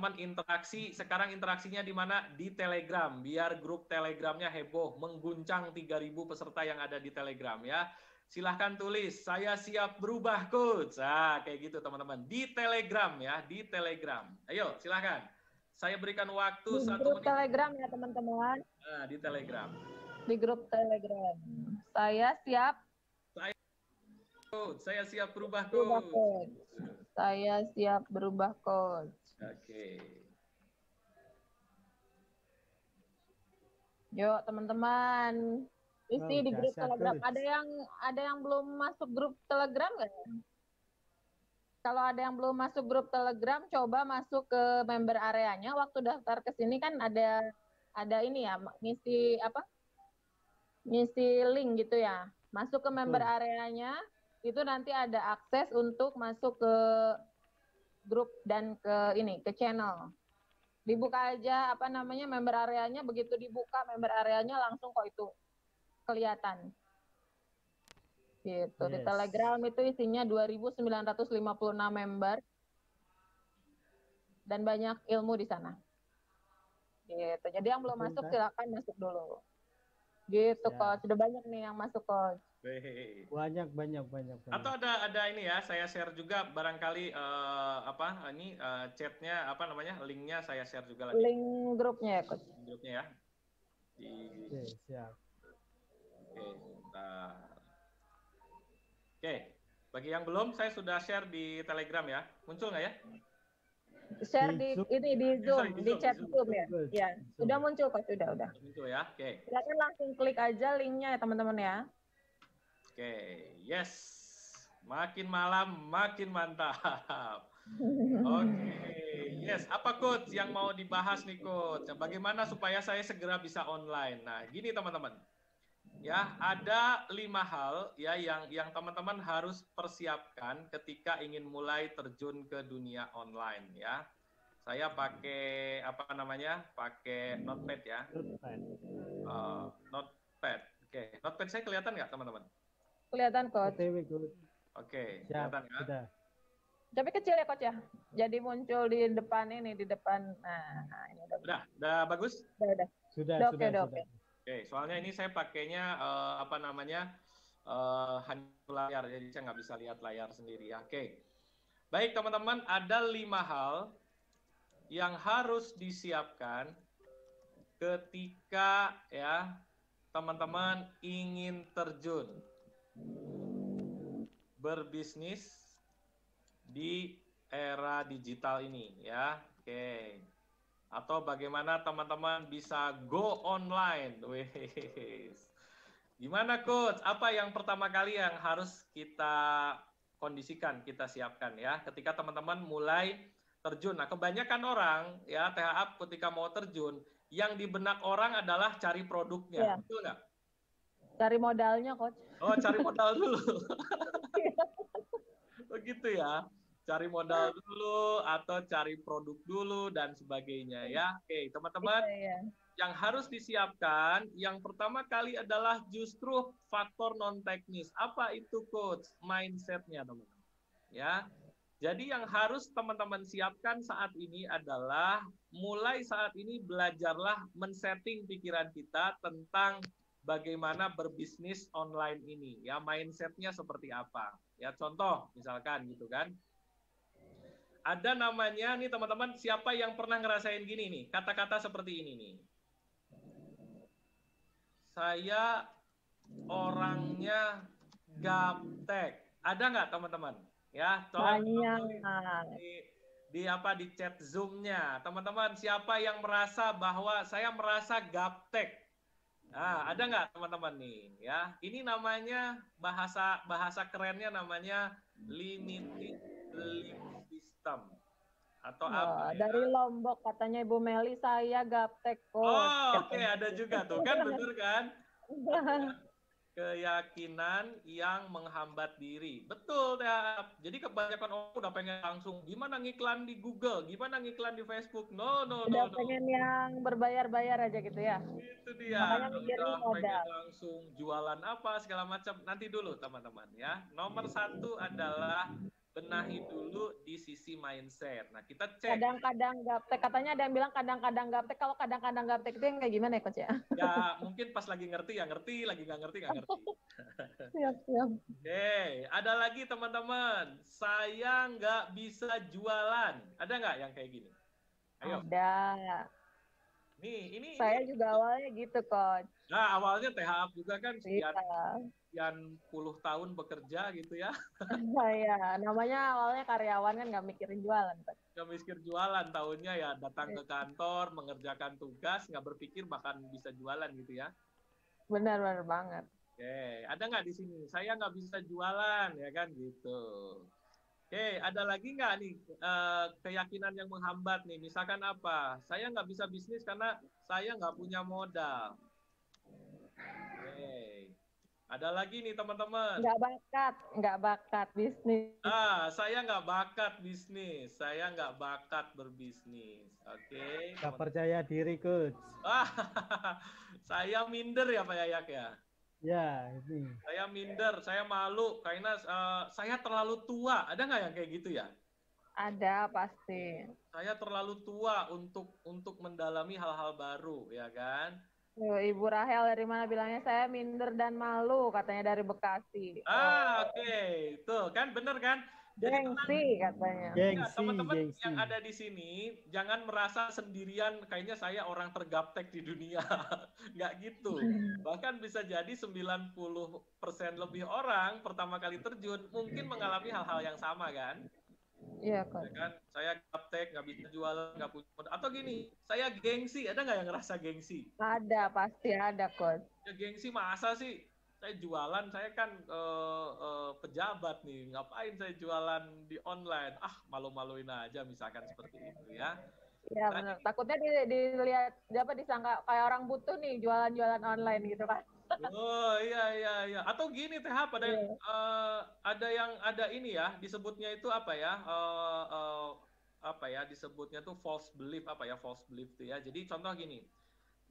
teman-teman interaksi. Sekarang interaksinya di mana? Di Telegram. Biar grup Telegramnya heboh, mengguncang 3.000 peserta yang ada di Telegram ya. Silahkan tulis, saya siap berubah coach. Nah, kayak gitu teman-teman. Di Telegram ya, di Telegram. Ayo, silahkan. Saya berikan waktu Di 1 grup menit. Telegram ya teman-teman. Nah, di Telegram. Di grup Telegram. Saya siap Coach, saya siap berubah berubah coach. coach. Saya siap berubah coach. Oke. Yuk teman-teman. Isi di grup Telegram. Coach. Ada yang belum masuk grup Telegram nggak ya? Kalau ada yang belum masuk grup Telegram, coba masuk ke member areanya. Waktu daftar ke sini kan ada ini ya, ngisi apa? Ngisi link gitu ya. Masuk ke member areanya, itu nanti ada akses untuk masuk ke grup dan ke channel. Dibuka aja apa namanya member areanya, begitu dibuka member areanya langsung kok itu kelihatan. Gitu. Yes. Di Telegram itu isinya 2.956 member dan banyak ilmu di sana. Gitu. Jadi yang belum masuk silakan masuk dulu. Gitu Coach. Sudah banyak nih yang masuk Coach. Banyak. Atau ada ini ya, saya share juga barangkali chatnya apa namanya, linknya saya share juga lagi. Link grupnya ya Coach. Grupnya ya. Oke, siap. Oke, bentar. Oke, bagi yang belum, saya sudah share di Telegram ya. Muncul nggak ya? Share di Zoom, di chat Zoom ya. Ya, sudah muncul Coach, sudah. Muncul ya, oke. Silakan langsung klik aja linknya ya teman-teman ya. Oke, yes. Makin malam, makin mantap. Oke, yes. Apa Coach yang mau dibahas nih Coach? Bagaimana supaya saya segera bisa online? Nah, gini teman-teman. Ya, ada 5 hal ya yang teman-teman harus persiapkan ketika ingin mulai terjun ke dunia online ya. Saya pakai pakai notepad ya. Notepad. Oke, notepad saya kelihatan nggak teman-teman? Kelihatan Coach. Oke, kelihatan ya. Sudah. Tapi kecil ya Coach ya. Jadi muncul di depan ini, di depan. Nah, ini udah bagus? Udah. Sudah. Oke, soalnya ini saya pakainya hanya layar, jadi saya nggak bisa lihat layar sendiri ya. Oke, baik teman-teman, ada 5 hal yang harus disiapkan ketika ya teman-teman ingin terjun berbisnis di era digital ini ya. Oke. Atau bagaimana teman-teman bisa go online. Wes. Gimana Coach? Apa yang pertama kali yang harus kita kondisikan, kita siapkan ya ketika teman-teman mulai terjun. Nah, kebanyakan orang ya THA ketika mau terjun, yang di benak orang adalah cari produknya. Ya. Betul nggak? Cari modalnya Coach. Oh, cari modal dulu. Begitu ya. Cari modal dulu atau cari produk dulu dan sebagainya ya. Oke, teman-teman, yang harus disiapkan yang pertama kali adalah justru faktor non teknis. Apa itu Coach? Mindsetnya teman-teman. Ya. Jadi yang harus teman-teman siapkan saat ini adalah mulai saat ini belajarlah men-setting pikiran kita tentang bagaimana berbisnis online ini. Ya, mindsetnya seperti apa. Ya, contoh misalkan gitu kan. Ada namanya nih teman-teman, siapa yang pernah ngerasain gini nih, kata-kata seperti ini nih. Saya orangnya gaptek. Ada nggak teman-teman? Ya, tolong di chat Zoom-nya. Teman-teman, siapa yang merasa bahwa saya merasa gaptek? Nah, ada nggak teman-teman nih? Ya, ini namanya bahasa kerennya namanya limited belief system atau apa ya? Dari Lombok katanya Ibu Meli, saya gaptek Coach. Oh, oke, ada juga tuh kan, bener kan? Keyakinan yang menghambat diri. Betul, ya. Jadi kebanyakan orang udah pengen langsung gimana ngiklan di Google, gimana ngiklan di Facebook. No. Udah pengen yang berbayar-bayar aja gitu ya. Itu dia. Makanya mikirnya modal. Langsung jualan apa segala macam. Nanti dulu teman-teman ya. Nomor 1 adalah benahi dulu di sisi mindset. Nah, kita cek. Kadang-kadang gaptek, katanya ada yang bilang kadang-kadang gaptek. Kalau kadang-kadang gaptek itu yang kayak gimana ya, Coach ya? Ya, mungkin pas lagi ngerti ya ngerti, lagi nggak ngerti nggak ngerti. Siap. Oke, ada lagi teman-teman. Saya nggak bisa jualan. Ada nggak yang kayak gini? Ayo. Ada. Ini. Saya juga awalnya gitu, Coach. Nah, awalnya THA juga kan Iya. sekian puluh tahun bekerja gitu ya. Iya, namanya awalnya karyawan kan nggak mikirin jualan, Coach. Nggak mikir jualan, tahunnya ya datang ke kantor, mengerjakan tugas, nggak berpikir bahkan bisa jualan gitu ya. Benar banget. Oke, ada nggak di sini? Saya nggak bisa jualan, ya kan gitu. Oke, ada lagi nggak nih keyakinan yang menghambat nih? Misalkan apa? Saya nggak bisa bisnis karena saya nggak punya modal. Oke, ada lagi nih teman-teman. Nggak bakat bisnis. Saya nggak bakat bisnis. Saya nggak bakat berbisnis. Oke. Nggak percaya diri, Coach. Saya minder ya Pak Yayak ya? Ya, ini. Saya minder, saya malu karena saya terlalu tua. Ada nggak yang kayak gitu ya? Ada pasti. Saya terlalu tua untuk mendalami hal-hal baru, ya kan? Ibu Rahel dari mana bilangnya saya minder dan malu, katanya dari Bekasi. Oke. Tuh kan bener kan? Gengsi katanya. Ya, teman-teman yang ada di sini, jangan merasa sendirian kayaknya saya orang tergaptek di dunia. Nggak gitu. Bahkan bisa jadi 90% lebih orang pertama kali terjun mungkin mengalami hal-hal yang sama kan? Iya, Coach. Ya kan? Saya gaptek, nggak bisa jualan, nggak punya modal. Atau gini, saya gengsi. Ada nggak yang ngerasa gengsi? Ada, pasti ada, Coach. Ya gengsi masa sih? Saya jualan, saya kan pejabat nih, ngapain saya jualan di online? Malu-maluin aja misalkan seperti itu ya. Iya benar. Takutnya dilihat disangka kayak orang butuh nih jualan-jualan online gitu kan. Oh iya. Atau gini TH ada ini ya, disebutnya itu apa ya? Disebutnya tuh false belief false belief tuh ya. Jadi contoh gini.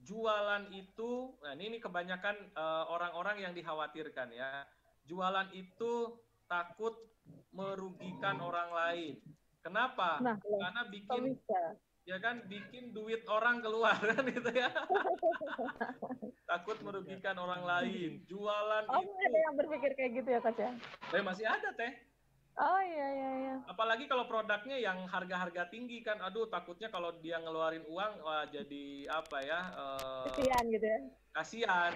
Jualan itu, nah ini kebanyakan orang-orang yang dikhawatirkan ya. Jualan itu takut merugikan orang lain. Kenapa? Karena bikin duit orang keluar kan gitu ya. Takut merugikan orang lain. Jualan itu. Ada yang berpikir kayak gitu ya, Coach ya? Masih ada Teh. Oh iya. Apalagi kalau produknya yang harga-harga tinggi kan, aduh takutnya kalau dia ngeluarin uang, wah jadi apa ya? Kasihan gitu ya? Kasihan,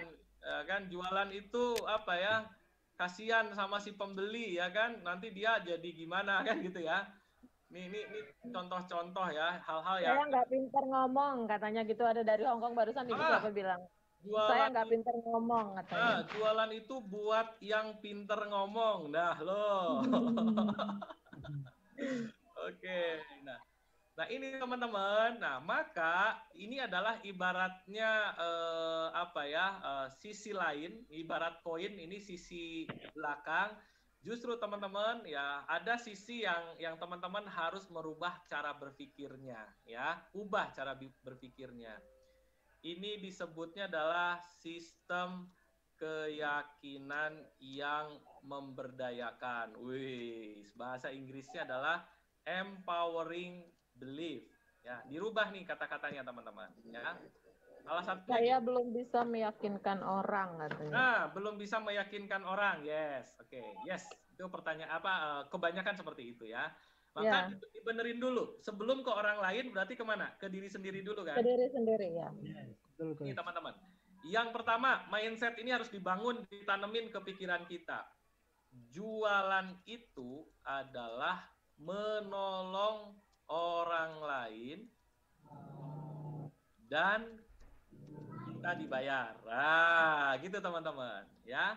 kan jualan itu apa ya? Kasihan sama si pembeli ya kan, nanti dia jadi gimana kan gitu ya? Ini contoh-contoh ya, hal-hal yang. Saya nggak pinter ngomong, katanya gitu, ada dari Hongkong barusan ibu siapa bilang. Saya nggak pinter ngomong katanya. Jualan itu buat yang pinter ngomong, dah loh. Oke, nah ini teman-teman, nah maka ini adalah ibaratnya sisi lain, ibarat koin ini sisi belakang. Justru teman-teman ya ada sisi yang teman-teman harus merubah cara berpikirnya, ya, ubah cara berpikirnya. Ini disebutnya adalah sistem keyakinan yang memberdayakan. Wih, bahasa Inggrisnya adalah empowering belief. Ya, dirubah nih kata-katanya teman-teman. Ya, salah satunya. Saya belum bisa meyakinkan orang katanya. Nah, belum bisa meyakinkan orang. Yes, oke, yes. Itu pertanyaan kebanyakan seperti itu ya. Maka dibenerin dulu. Sebelum ke orang lain berarti kemana? Ke diri sendiri dulu kan? Ke diri sendiri ya. Ini teman-teman. Yang pertama, mindset ini harus dibangun, ditanemin ke pikiran kita. Jualan itu adalah menolong orang lain dan kita dibayar. Gitu teman-teman, ya.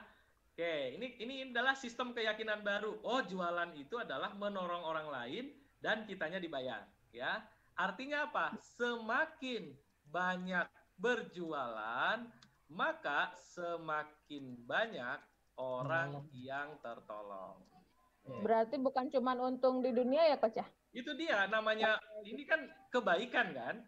Oke, ini adalah sistem keyakinan baru. Oh, jualan itu adalah menolong orang lain dan kitanya dibayar, ya. Artinya apa? Semakin banyak berjualan, maka semakin banyak orang yang tertolong. Berarti bukan cuma untung di dunia ya, Coach ya? Itu dia namanya, ini kan kebaikan kan?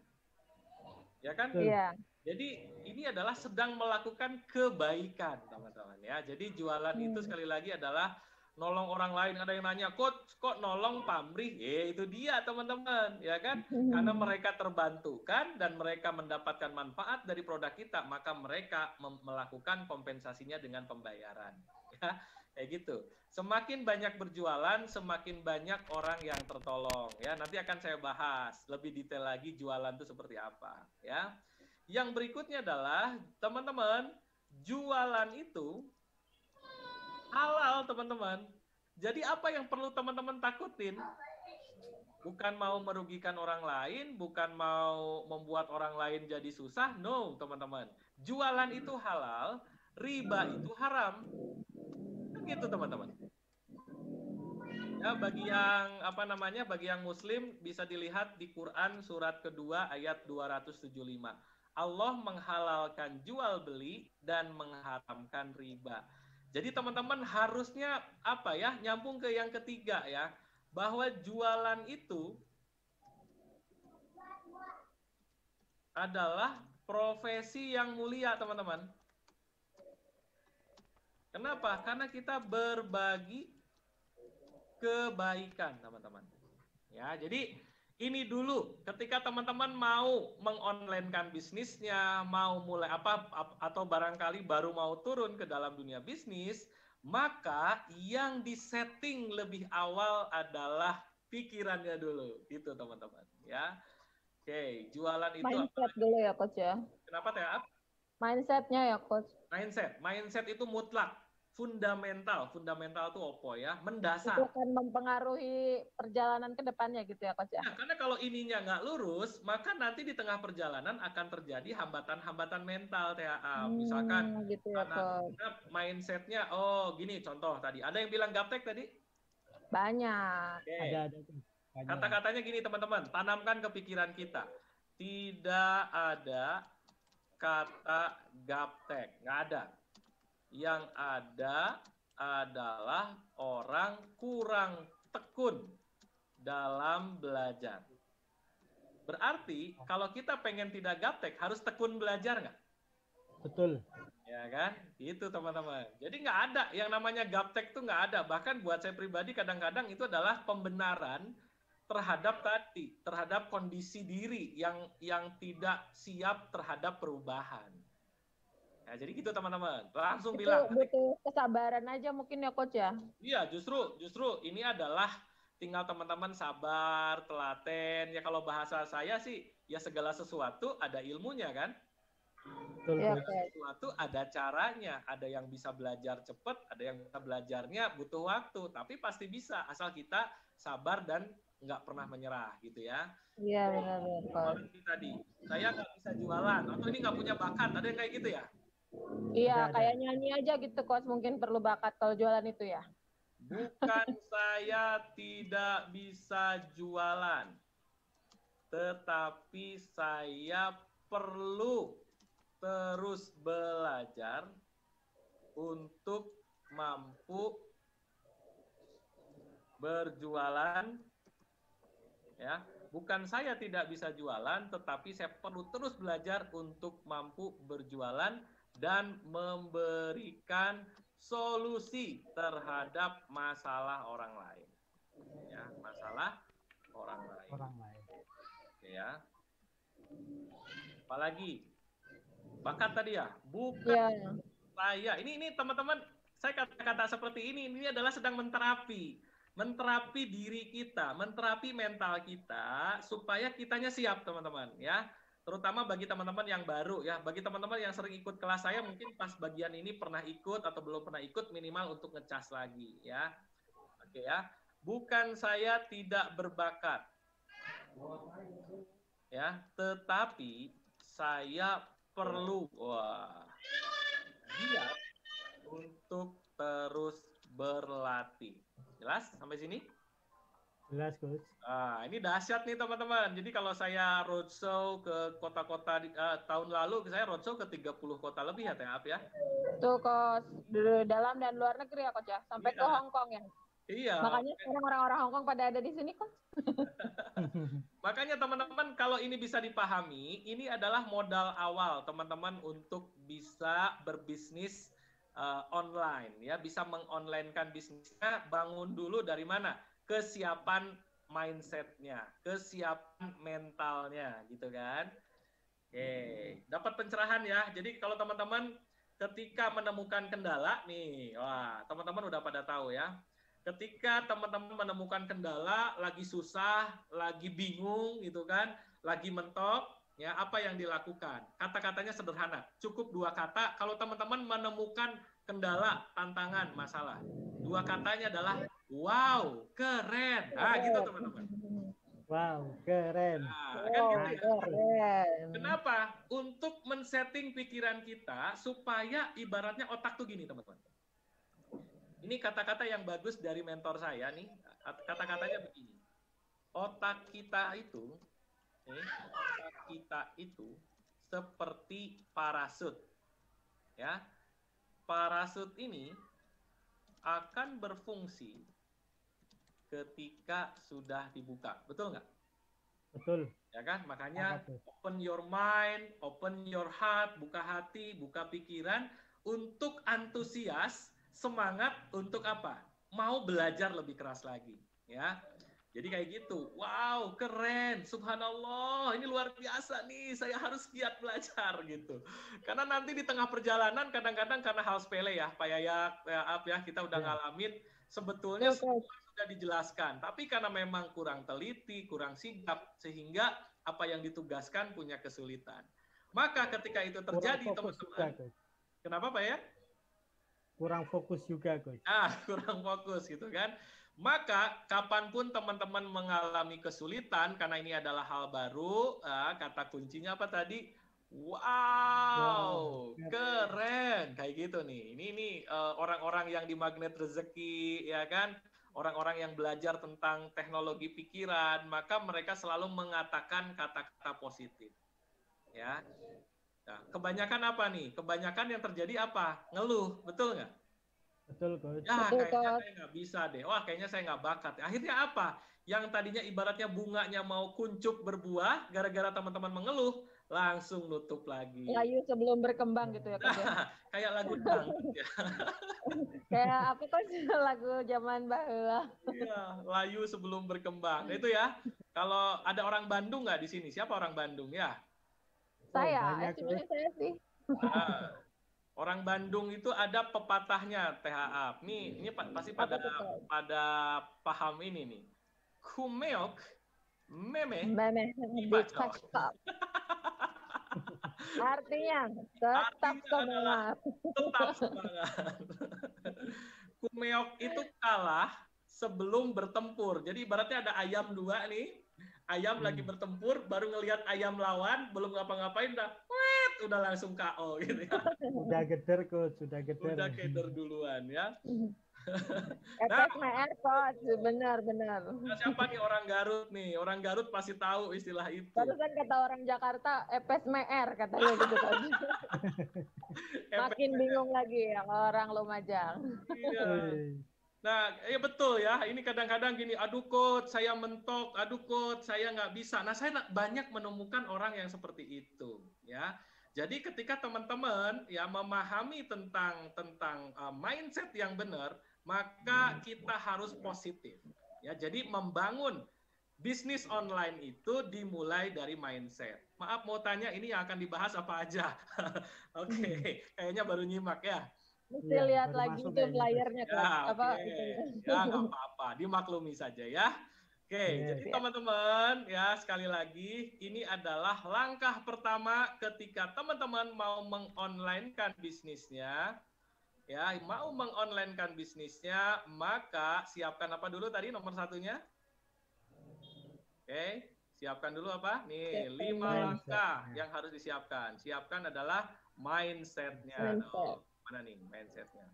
Ya kan? Iya. Jadi ini adalah sedang melakukan kebaikan, teman-teman ya. Jadi jualan itu sekali lagi adalah nolong orang lain. Ada yang nanya, Coach, kok nolong pamrih? Itu dia teman-teman, ya kan? Karena mereka terbantukan dan mereka mendapatkan manfaat dari produk kita, maka mereka melakukan kompensasinya dengan pembayaran. Ya, kayak gitu. Semakin banyak berjualan, semakin banyak orang yang tertolong. Ya, nanti akan saya bahas lebih detail lagi jualan itu seperti apa. Ya, yang berikutnya adalah teman-teman, jualan itu halal, teman-teman. Jadi apa yang perlu teman-teman takutin? Bukan mau merugikan orang lain, bukan mau membuat orang lain jadi susah. No, teman-teman. Jualan itu halal, riba itu haram. Kan gitu, teman-teman. Ya, bagi yang bagi yang muslim bisa dilihat di Quran surat kedua ayat 275. Allah menghalalkan jual beli dan mengharamkan riba. Jadi teman-teman harusnya nyambung ke yang ketiga ya, bahwa jualan itu adalah profesi yang mulia, teman-teman. Kenapa? Karena kita berbagi kebaikan, teman-teman. Ya, jadi ini dulu ketika teman-teman mau mengonlinekan bisnisnya, mau mulai atau barangkali baru mau turun ke dalam dunia bisnis, maka yang disetting lebih awal adalah pikirannya dulu, gitu teman-teman. Ya, oke, jualan itu mindset dulu ya coach ya. Kenapa ya? Mindsetnya ya coach. Mindset itu mutlak. Fundamental itu opo ya, mendasar. Itu akan mempengaruhi perjalanan ke depannya gitu ya coach ya. Nah, karena kalau ininya nggak lurus, maka nanti di tengah perjalanan akan terjadi hambatan-hambatan mental TAA. Misalkan gitu ya, mindsetnya, gini contoh tadi. Ada yang bilang gaptek tadi? Banyak. Okay. Ada. Kata-katanya gini teman-teman, tanamkan ke pikiran kita. Tidak ada kata gaptek, nggak ada. Yang ada adalah orang kurang tekun dalam belajar. Berarti kalau kita pengen tidak gaptek, harus tekun belajar nggak? Betul. Ya kan? Itu teman-teman. Jadi nggak ada yang namanya gaptek itu nggak ada. Bahkan buat saya pribadi kadang-kadang itu adalah pembenaran terhadap kondisi diri yang tidak siap terhadap perubahan. Ya, jadi gitu teman-teman. Langsung bilang. Butuh kesabaran aja mungkin ya coach ya. Iya, justru ini adalah tinggal teman-teman sabar, telaten. Ya kalau bahasa saya sih, ya segala sesuatu ada ilmunya kan. Segala sesuatu ada caranya. Ada yang bisa belajar cepat, ada yang bisa belajarnya butuh waktu. Tapi pasti bisa, asal kita sabar dan nggak pernah menyerah gitu ya. Iya benar. Tadi, saya nggak bisa jualan, atau ini nggak punya bakat, ada yang kayak gitu ya? Iya, kayak nyanyi aja gitu, coach. Mungkin perlu bakat kalau jualan itu ya. Bukan saya tidak bisa jualan, tetapi saya perlu terus belajar untuk mampu berjualan. Ya, bukan saya tidak bisa jualan, tetapi saya perlu terus belajar untuk mampu berjualan dan memberikan solusi terhadap masalah orang lain. Ya, masalah orang lain. Oke ya. Apalagi bakat tadi ya, bukan saya. Ini teman-teman, saya kata-kata seperti ini adalah sedang menterapi diri kita, menterapi mental kita supaya kitanya siap, teman-teman ya. Terutama bagi teman-teman yang baru ya, bagi teman-teman yang sering ikut kelas saya mungkin pas bagian ini pernah ikut atau belum pernah ikut, minimal untuk ngecas lagi ya. Oke ya. Bukan saya tidak berbakat. Ya, tetapi saya perlu giat untuk terus berlatih. Jelas sampai sini? Jelas, Coach. Ini dahsyat nih teman-teman. Jadi kalau saya roadshow ke kota-kota tahun lalu, saya roadshow ke 30 kota lebih ya, TAP ya. Tuh, Coach. Dalam dan luar negeri ya, Coach ya. Sampai ke Hong Kong ya. Iya. Makanya sekarang orang-orang Hong Kong pada ada di sini, Coach. Makanya teman-teman, kalau ini bisa dipahami, ini adalah modal awal teman-teman untuk bisa berbisnis online, ya, bisa mengonlinekan bisnisnya. Bangun dulu dari mana? Kesiapan mindsetnya, kesiapan mentalnya, gitu kan? Oke, dapat pencerahan ya. Jadi kalau teman-teman ketika menemukan kendala nih, wah, teman-teman udah pada tahu ya. Ketika teman-teman menemukan kendala, lagi susah, lagi bingung gitu kan, lagi mentok, ya, apa yang dilakukan? Kata-katanya sederhana, cukup 2 kata. Kalau teman-teman menemukan kendala, tantangan, masalah, 2 katanya adalah wow, keren. Nah, gitu teman-teman. Wow, keren. Nah, kan gitu ya. Keren. Kenapa? Untuk men-setting pikiran kita supaya ibaratnya otak tuh gini, teman-teman. Ini kata-kata yang bagus dari mentor saya nih. Kata-katanya begini. Otak kita itu seperti parasut. Ya. Parasut ini akan berfungsi ketika sudah dibuka. Betul nggak? Betul. Ya kan? Makanya open your mind, open your heart, buka hati, buka pikiran untuk antusias, semangat untuk apa? Mau belajar lebih keras lagi, ya. Jadi kayak gitu. Wow, keren. Subhanallah, ini luar biasa nih. Saya harus giat belajar gitu. Karena nanti di tengah perjalanan kadang-kadang karena hal sepele ya, Pak Yayak, ya, kita udah ngalamin sebetulnya sudah dijelaskan, tapi karena memang kurang teliti, kurang sigap, sehingga apa yang ditugaskan punya kesulitan. Maka ketika itu terjadi, teman-teman, kenapa Pak ya? Kurang fokus juga, Coach. Kurang fokus gitu kan. Maka kapanpun teman-teman mengalami kesulitan, karena ini adalah hal baru, kata kuncinya apa tadi? Wow, keren, kayak gitu nih. Ini orang-orang yang di magnet rezeki, ya kan? Orang-orang yang belajar tentang teknologi pikiran, maka mereka selalu mengatakan kata-kata positif. Ya. Nah, kebanyakan apa nih? Kebanyakan yang terjadi apa? Ngeluh, betul nggak? Betul, Coach. Ya, kayaknya saya nggak bisa deh. Wah, kayaknya saya nggak bakat. Akhirnya apa? Yang tadinya ibaratnya bunganya mau kuncup berbuah, gara-gara teman-teman mengeluh, langsung nutup lagi. Layu sebelum berkembang gitu ya, Coach. Kayak lagu dangdut ya. Kayak apa Coach? Lagu zaman bahula. Iya, layu sebelum berkembang. Nah, itu ya. Kalau ada orang Bandung nggak di sini? Siapa orang Bandung ya? Saya, sebenarnya saya sih. Orang Bandung itu ada pepatahnya THA. Ini pasti pada paham ini nih. Kumeok meme dibacok. Artinya tetap semangat. Tetap semangat. Kumeok itu kalah sebelum bertempur. Jadi ibaratnya ada ayam 2 nih. Ayam lagi bertempur, baru ngelihat ayam lawan, belum ngapa-ngapain udah langsung KO gitu ya. Udah geder, Coach, sudah geder. Udah keder duluan ya. FSMR, Coach, benar. Nah, siapa nih orang Garut nih? Orang Garut pasti tahu istilah itu. Barusan kata orang Jakarta, FSMR katanya gitu kan. Makin bingung lagi ya orang Lumajang. Iya. Nah, ya betul ya. Ini kadang-kadang gini, aduh coach, saya mentok, aduh coach, saya nggak bisa. Nah, saya banyak menemukan orang yang seperti itu, ya. Jadi ketika teman-teman ya memahami tentang mindset yang benar, maka kita harus positif. Ya, jadi membangun bisnis online itu dimulai dari mindset. Maaf mau tanya, ini yang akan dibahas apa aja? Oke, kayaknya baru nyimak ya. Mesti lihat lagi itu layarnya kan. Ya nggak apa-apa, dimaklumi saja ya. Jadi teman-teman ya, sekali lagi ini adalah langkah pertama ketika teman-teman mau mengonlinekan bisnisnya. Ya, mau mengonlinekan bisnisnya, maka siapkan apa dulu tadi nomor 1-nya? Siapkan dulu apa? Nih, 5 langkah yang harus disiapkan. Siapkan adalah mindset-nya. Mana nih mindset-nya?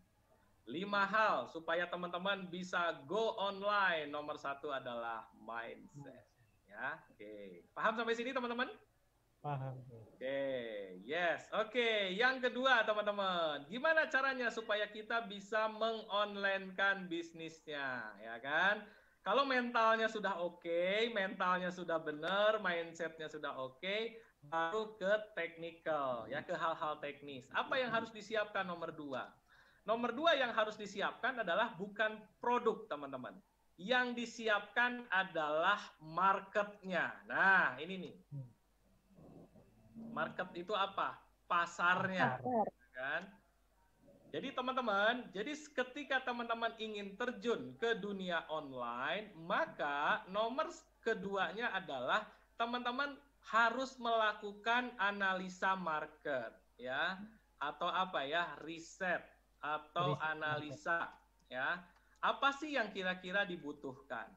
5 hal supaya teman-teman bisa go online. Nomor 1 adalah mindset. Ya, paham sampai sini teman-teman? Paham. Yes. Yang kedua teman-teman, gimana caranya supaya kita bisa mengonlinekan bisnisnya, ya kan? Kalau mentalnya sudah mentalnya sudah benar, mindsetnya sudah baru ke technical, ya, ke hal-hal teknis. Apa yang harus disiapkan nomor 2? Nomor 2 yang harus disiapkan adalah bukan produk, teman-teman. Yang disiapkan adalah marketnya. Nah, ini nih. Market itu apa? Pasarnya. Kan? Jadi teman-teman, jadi ketika teman-teman ingin terjun ke dunia online, maka nomor keduanya adalah teman-teman harus melakukan analisa market, ya, atau apa ya, riset atau analisa, ya. Apa sih yang kira-kira dibutuhkan?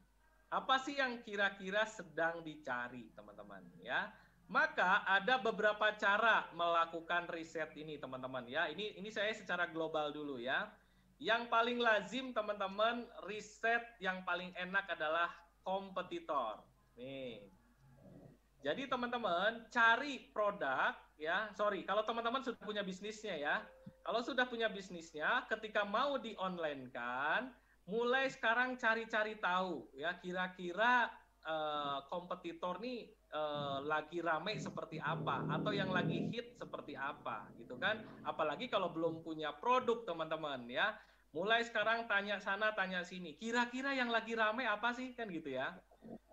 Apa sih yang kira-kira sedang dicari, teman-teman, ya? Maka ada beberapa cara melakukan riset ini, teman-teman, ya. Ini saya secara global dulu, ya. Yang paling lazim, teman-teman, riset yang paling enak adalah kompetitor. Nih. Jadi teman-teman cari produk, ya. Sorry, kalau teman-teman sudah punya bisnisnya, ya. Kalau sudah punya bisnisnya, ketika mau di online kan, mulai sekarang cari-cari tahu, ya. Kira-kira kompetitor nih lagi rame seperti apa, atau yang lagi hit seperti apa, gitu kan. Apalagi kalau belum punya produk, teman-teman, ya. Mulai sekarang tanya sana, tanya sini. Kira-kira yang lagi rame apa sih, kan gitu ya.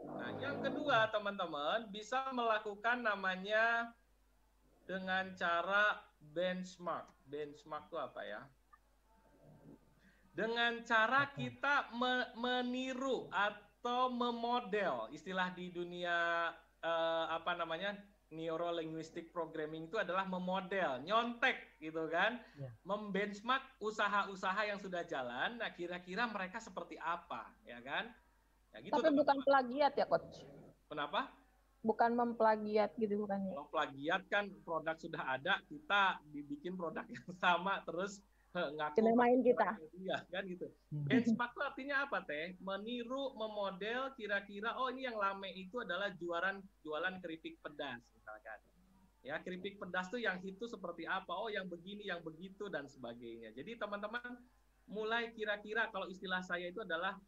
Nah, yang kedua, teman-teman, bisa melakukan namanya dengan cara benchmark. Benchmark itu apa ya? Dengan cara kita meniru atau memodel, istilah di dunia apa namanya, neuro linguistic programming itu adalah memodel, nyontek gitu kan, membenchmark usaha-usaha yang sudah jalan. Nah, kira-kira mereka seperti apa, ya kan? Ya, gitu, tapi bukan plagiat ya, Coach? Kenapa? Bukan memplagiat gitu, bukannya? Kalau plagiat kan produk sudah ada, kita dibikin produk yang sama terus ngaku main kita. Iya, kan gitu. Benchmark itu artinya apa, Teh? Meniru, memodel kira-kira, oh ini yang lame itu adalah jualan keripik pedas misalkan. Ya, keripik pedas tuh yang itu seperti apa? Oh, yang begini, yang begitu dan sebagainya. Jadi teman-teman mulai kira-kira, kalau istilah saya itu adalah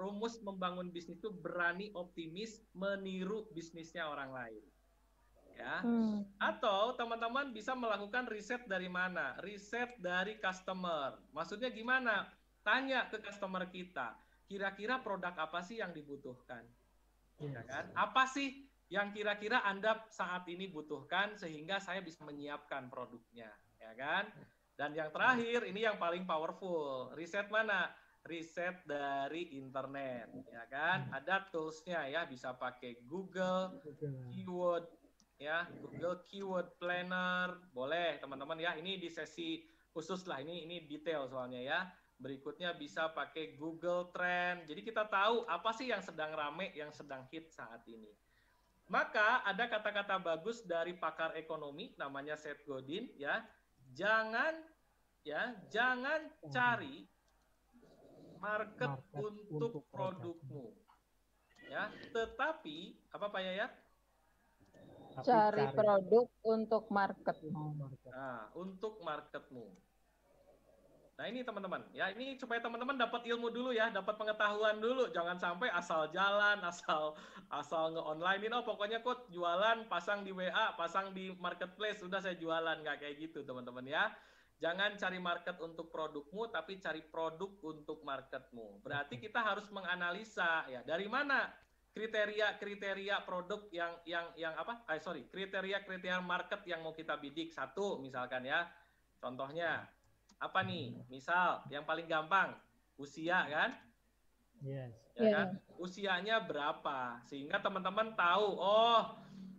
rumus membangun bisnis itu berani optimis meniru bisnisnya orang lain. Ya. Atau teman-teman bisa melakukan riset dari mana? Riset dari customer. Maksudnya gimana? Tanya ke customer kita, kira-kira produk apa sih yang dibutuhkan? Ya kan? Apa sih yang kira-kira Anda saat ini butuhkan sehingga saya bisa menyiapkan produknya, ya kan? Dan yang terakhir, ini yang paling powerful. Riset mana? Riset dari internet, ya kan? Ada toolsnya ya, bisa pakai Google Keyword, ya, Google Keyword Planner, boleh teman-teman ya. Ini di sesi khusus lah, ini detail soalnya ya. Berikutnya bisa pakai Google Trend. Jadi kita tahu apa sih yang sedang rame, yang sedang hit saat ini. Maka ada kata-kata bagus dari pakar ekonomi namanya Seth Godin, ya. Jangan cari market untuk produkmu. Ya, tetapi apa Pak Yayat? Cari produk untuk market. Nah, untuk marketmu. Nah, ini teman-teman, ya ini supaya teman-teman dapat ilmu dulu ya, dapat pengetahuan dulu, jangan sampai asal jalan, asal nge-online-in, oh pokoknya kok jualan, pasang di WA, pasang di marketplace, sudah saya jualan, nggak kayak gitu teman-teman ya. Jangan cari market untuk produkmu, tapi cari produk untuk marketmu. Berarti kita harus menganalisa ya, dari mana kriteria produk yang apa? Kriteria market yang mau kita bidik. Satu misalkan ya, contohnya apa nih? Misal yang paling gampang usia kan? Yes. Ya kan? Usianya berapa? Sehingga teman-teman tahu, oh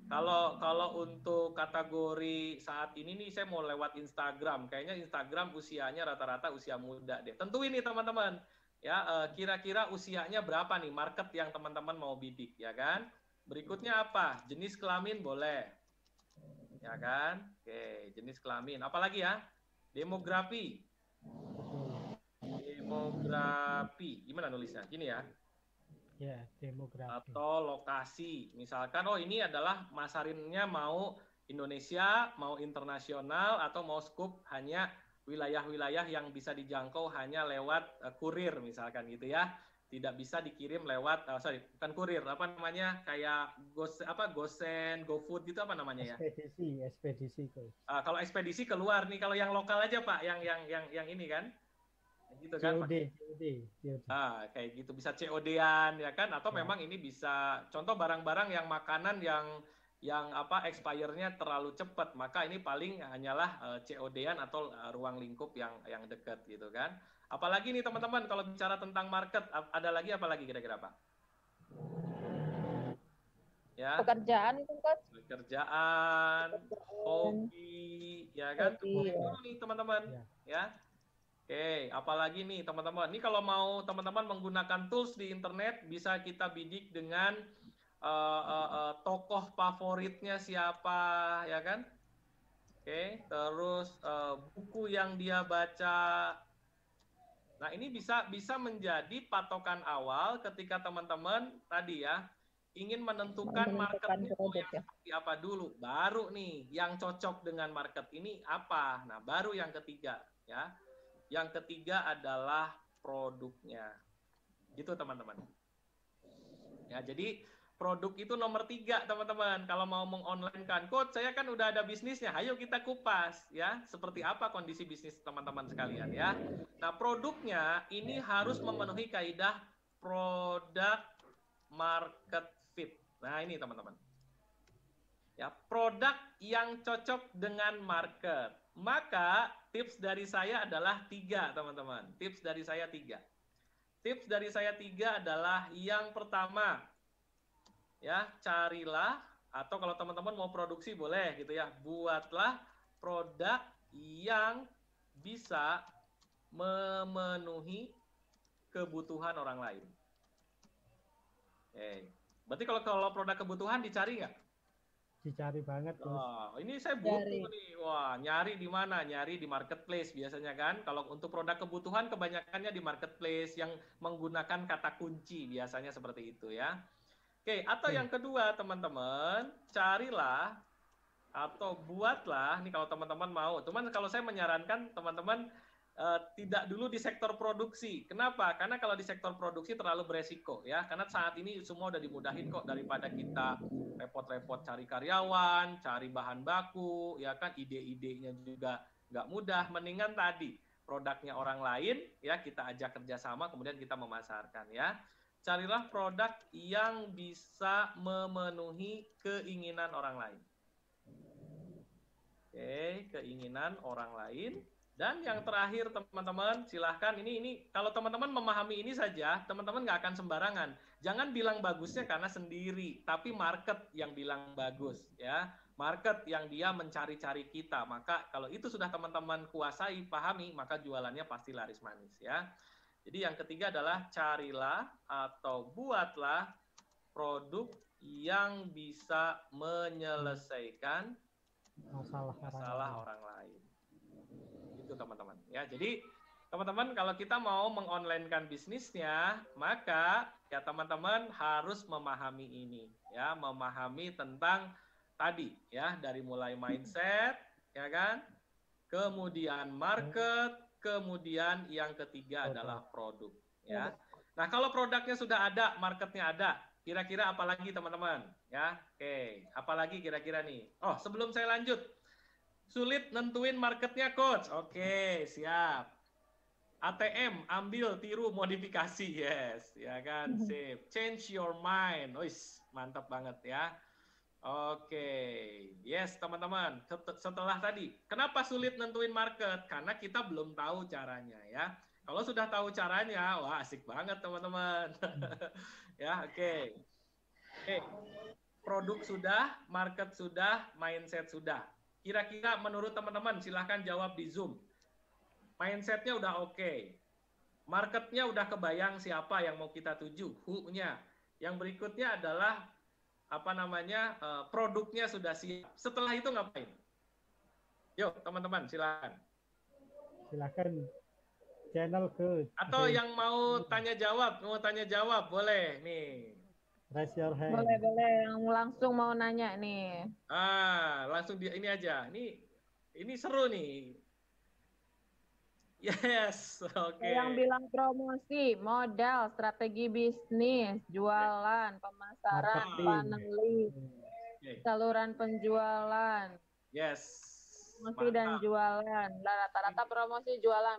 kalau untuk kategori saat ini nih saya mau lewat Instagram, kayaknya Instagram usianya rata-rata usia muda deh. Tentu ini teman-teman, ya kira-kira usianya berapa nih market yang teman-teman mau bidik, ya kan? Berikutnya apa? Jenis kelamin boleh, ya kan? Oke, jenis kelamin. Apalagi ya? Demografi. Gimana nulisnya? Gini ya. Ya, demografi. Atau lokasi. Misalkan, oh ini adalah masarinnya mau Indonesia, mau internasional, atau mau scoop hanya wilayah-wilayah yang bisa dijangkau hanya lewat kurir misalkan gitu ya. tidak bisa dikirim lewat bukan kurir, apa namanya, kayak Gosen, GoFood gitu, apa namanya ya? Ekspedisi Coach. Kalau ekspedisi keluar nih, kalau yang lokal aja Pak, yang ini kan, gitu kan Pak. COD. Kayak gitu, bisa COD-an ya kan, atau memang ini bisa contoh barang-barang yang makanan yang expire-nya terlalu cepat, maka ini paling hanyalah COD-an atau ruang lingkup yang dekat gitu kan. Apalagi nih teman-teman, kalau bicara tentang market, ada lagi apa lagi kira-kira Pak? Ya. Pekerjaan itu Coach. Pekerjaan, hobi, ya kan? Hobi dulu nih teman-teman, ya. Oke, apalagi nih teman-teman. Ini kalau mau teman-teman menggunakan tools di internet, bisa kita bidik dengan tokoh favoritnya siapa, ya kan? Oke, terus buku yang dia baca. Nah, ini bisa menjadi patokan awal ketika teman-teman tadi ya ingin menentukan marketnya yang seperti apa dulu. Baru nih yang cocok dengan market ini apa. Nah, baru yang ketiga ya. Yang ketiga adalah produknya. Gitu teman-teman. Ya, jadi produk itu nomor 3 teman-teman. Kalau mau mengonline-kan, Coach, saya kan udah ada bisnisnya. Ayo kita kupas ya, seperti apa kondisi bisnis teman-teman sekalian ya. Nah, produknya ini harus memenuhi kaidah product market fit. Nah, ini teman-teman. Ya, produk yang cocok dengan market. Maka tips dari saya adalah 3, teman-teman. Tips dari saya 3. Tips dari saya 3 adalah yang pertama, ya, carilah, atau kalau teman-teman mau produksi boleh gitu ya, buatlah produk yang bisa memenuhi kebutuhan orang lain. Oke. Berarti kalau produk kebutuhan dicari nggak? Dicari banget. Ini saya butuh nih. Wah, nyari di mana? Nyari di marketplace biasanya kan. Kalau untuk produk kebutuhan kebanyakannya di marketplace yang menggunakan kata kunci, biasanya seperti itu ya. Oke, atau yang kedua teman-teman, carilah atau buatlah, nih kalau teman-teman mau, cuman kalau saya menyarankan teman-teman tidak dulu di sektor produksi. Kenapa? Karena kalau di sektor produksi terlalu beresiko ya, karena saat ini semua udah dimudahin kok, daripada kita repot-repot cari karyawan, cari bahan baku, ya kan, ide-idenya juga nggak mudah, mendingan tadi produknya orang lain, ya kita ajak kerjasama, kemudian kita memasarkan ya. Carilah produk yang bisa memenuhi keinginan orang lain. Oke, keinginan orang lain. Dan yang terakhir teman-teman, silahkan ini kalau teman-teman memahami ini saja, teman-teman nggak akan sembarangan. Jangan bilang bagusnya karena sendiri, tapi market yang bilang bagus ya. Market yang dia mencari-cari kita. Maka kalau itu sudah teman-teman kuasai, pahami, maka jualannya pasti laris manis ya. Jadi yang ketiga adalah carilah atau buatlah produk yang bisa menyelesaikan masalah orang lain. Itu teman-teman ya. Jadi teman-teman kalau kita mau mengonlinekan bisnisnya, maka ya teman-teman harus memahami ini ya, memahami tentang tadi ya, dari mulai mindset ya kan, kemudian market, kemudian yang ketiga adalah produk ya. Nah, kalau produknya sudah ada, marketnya ada, kira-kira apa lagi teman-teman ya? Oke, apalagi kira-kira nih? Oh, sebelum saya lanjut, sulit nentuin marketnya Coach. Oke, siap. ATM, ambil, tiru, modifikasi, yes, ya kan, sip. Change your mind, wis, mantap banget ya. Oke, yes teman-teman. Setelah tadi, kenapa sulit nentuin market? Karena kita belum tahu caranya ya. Kalau sudah tahu caranya, wah asik banget teman-teman. Ya, oke. Produk sudah, market sudah, mindset sudah. Kira-kira menurut teman-teman, silahkan jawab di Zoom. Mindsetnya udah oke. Marketnya udah kebayang siapa yang mau kita tuju, who-nya. Yang berikutnya adalah apa namanya, produknya sudah siap. Setelah itu ngapain? Yuk teman-teman silakan. Silakan channel ke. Atau yang mau tanya jawab boleh nih. Raise your hand. Boleh yang langsung mau nanya nih. Langsung ini aja. Ini seru nih. Yes, oke. Yang bilang promosi, modal, strategi bisnis, jualan, pemasaran, funnel list, saluran penjualan. Yes. Promosi dan jualan. Rata-rata promosi jualan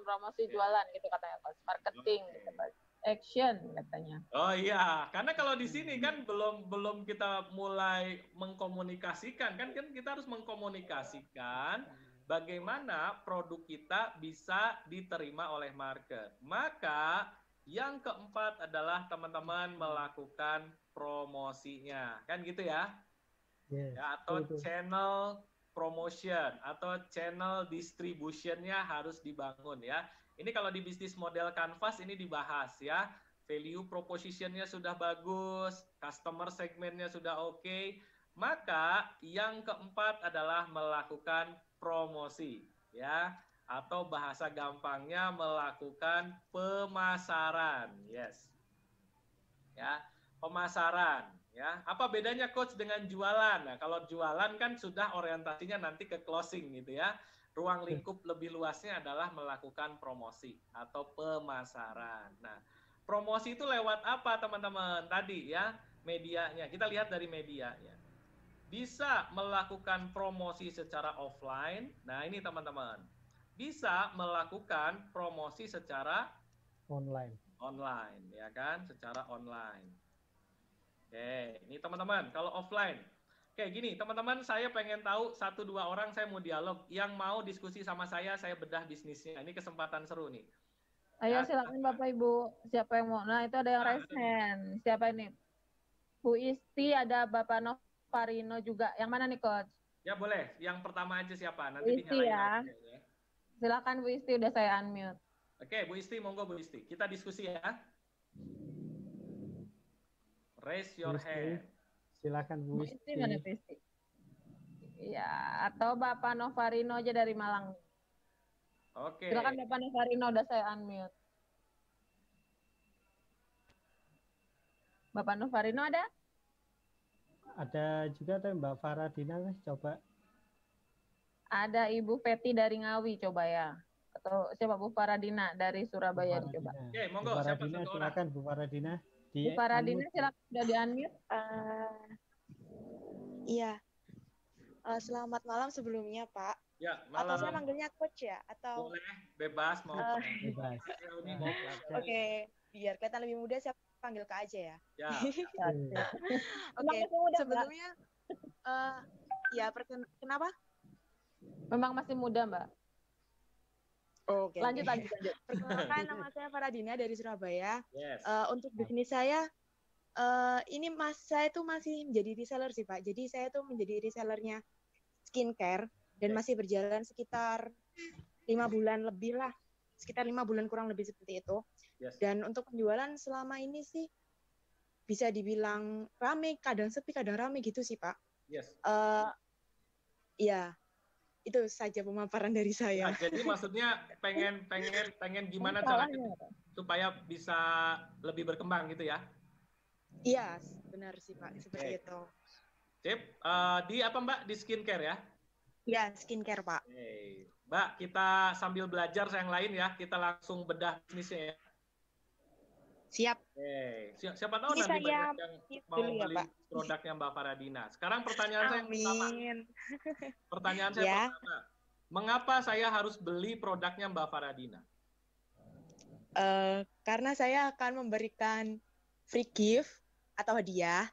gitu katanya Coach. Marketing gitu Coach. Action katanya. Oh iya, karena kalau di sini kan belum kita mulai mengkomunikasikan kan kita harus mengkomunikasikan bagaimana produk kita bisa diterima oleh market. Maka yang keempat adalah teman-teman melakukan promosinya, kan gitu ya? Yes, Ya, atau channel promotion atau channel distributionnya harus dibangun ya. Ini kalau di bisnis model Canvas ini dibahas ya. Value propositionnya sudah bagus, customer segmentnya sudah oke. Maka yang keempat adalah melakukan promosi ya, atau bahasa gampangnya melakukan pemasaran. Yes. Ya, pemasaran. Ya, apa bedanya coach dengan jualan? Nah, kalau jualan kan sudah orientasinya nanti ke closing gitu ya. Ruang lingkup lebih luasnya adalah melakukan promosi atau pemasaran. Nah, promosi itu lewat apa teman-teman? Tadi ya, medianya. Kita lihat dari medianya. Bisa melakukan promosi secara offline. Nah, ini teman-teman. Bisa melakukan promosi secara online, ya kan? Secara online. Oke, ini teman-teman, kalau offline. Oke, gini, teman-teman, saya pengen tahu 1-2 orang saya mau dialog. Yang mau diskusi sama saya bedah bisnisnya. Ini kesempatan seru nih. Ayo silakan Bapak Ibu. Siapa yang mau? Nah, itu ada yang raise hand. Siapa ini? Bu Isti, ada Bapak Novarino juga. Yang mana nih, Coach? Ya, boleh. Yang pertama aja siapa? Nanti Bu Isti ya. Silakan Bu Isti, udah saya unmute. Oke, Bu Isti, monggo Bu Isti. Kita diskusi ya. Raise your hand. Silakan Bu Isti. Mana Bu Isti? Ya, atau Bapak Novarino aja dari Malang. Oke. Silakan Bapak Novarino, udah saya unmute. Bapak Novarino ada? Ada juga tuh Mbak Faradina, coba. Ada Ibu Feti dari Ngawi, coba ya. Atau siapa Bu Faradina dari Surabaya, coba. Oke, monggo. Bu Faradina, silakan Bu Faradina. Bu Faradina, silakan sudah di-unmute. Iya. Selamat malam sebelumnya, Pak. Ya, malam. Atau saya manggilnya coach ya? Atau boleh, bebas mau bebas. Oke, biar kelihatan lebih muda saya panggil Kak aja ya. Ya. Oke, sebelumnya ya kenapa? Memang masih muda, Mbak. Oke. Lanjut. Perkenalkan, nama saya Faradina dari Surabaya. Yes. Untuk bisnis saya saya tuh masih menjadi reseller sih Pak. Jadi saya tuh menjadi resellernya skincare dan masih berjalan sekitar 5 bulan lebih lah, sekitar 5 bulan kurang lebih seperti itu. Yes. Dan untuk penjualan selama ini sih bisa dibilang rame, kadang sepi, kadang rame gitu sih Pak. Yes. Ya, itu saja pemaparan dari saya. Nah, jadi maksudnya pengen gimana caranya supaya bisa lebih berkembang gitu ya? Iya, benar sih Pak, seperti itu. Sip, di apa Mbak? Di skincare ya? Iya, skincare Pak. Mbak, kita sambil belajar yang lain ya, kita langsung bedah bisnisnya ya. Siap. Siapa tahu nanti banyak yang mau beli produknya Mbak Faradina. Sekarang pertanyaan saya yang pertama. Pertanyaan saya pertama. Mengapa saya harus beli produknya Mbak Faradina? Karena saya akan memberikan free gift atau hadiah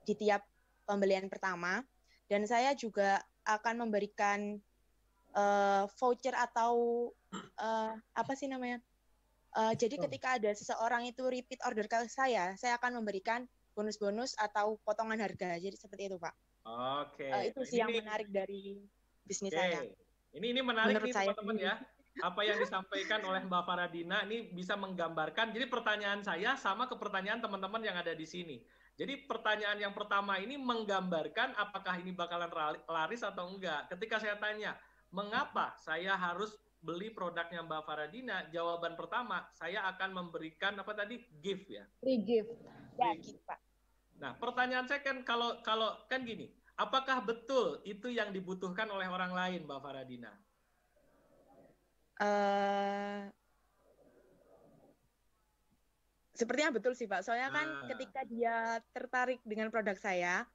di tiap pembelian pertama, dan saya juga akan memberikan voucher atau apa sih namanya? Jadi ketika ada seseorang itu repeat order ke saya akan memberikan bonus-bonus atau potongan harga. Jadi seperti itu, Pak. Oke. Itu sih yang menarik dari bisnis saya. Ini menarik nih teman-teman ya. Apa yang disampaikan oleh Mbak Faradina ini bisa menggambarkan. Jadi pertanyaan saya sama ke pertanyaan teman-teman yang ada di sini. Jadi pertanyaan yang pertama ini menggambarkan apakah ini bakalan laris atau enggak. Ketika saya tanya, mengapa saya harus beli produknya Mbak Faradina? Jawaban pertama, saya akan memberikan apa tadi? Gift ya. Free gift. Ya, gift, Pak. Nah, pertanyaan saya kan kalau kan gini, apakah betul itu yang dibutuhkan oleh orang lain, Mbak Faradina? Sepertinya betul sih Pak. Soalnya kan ketika dia tertarik dengan produk saya,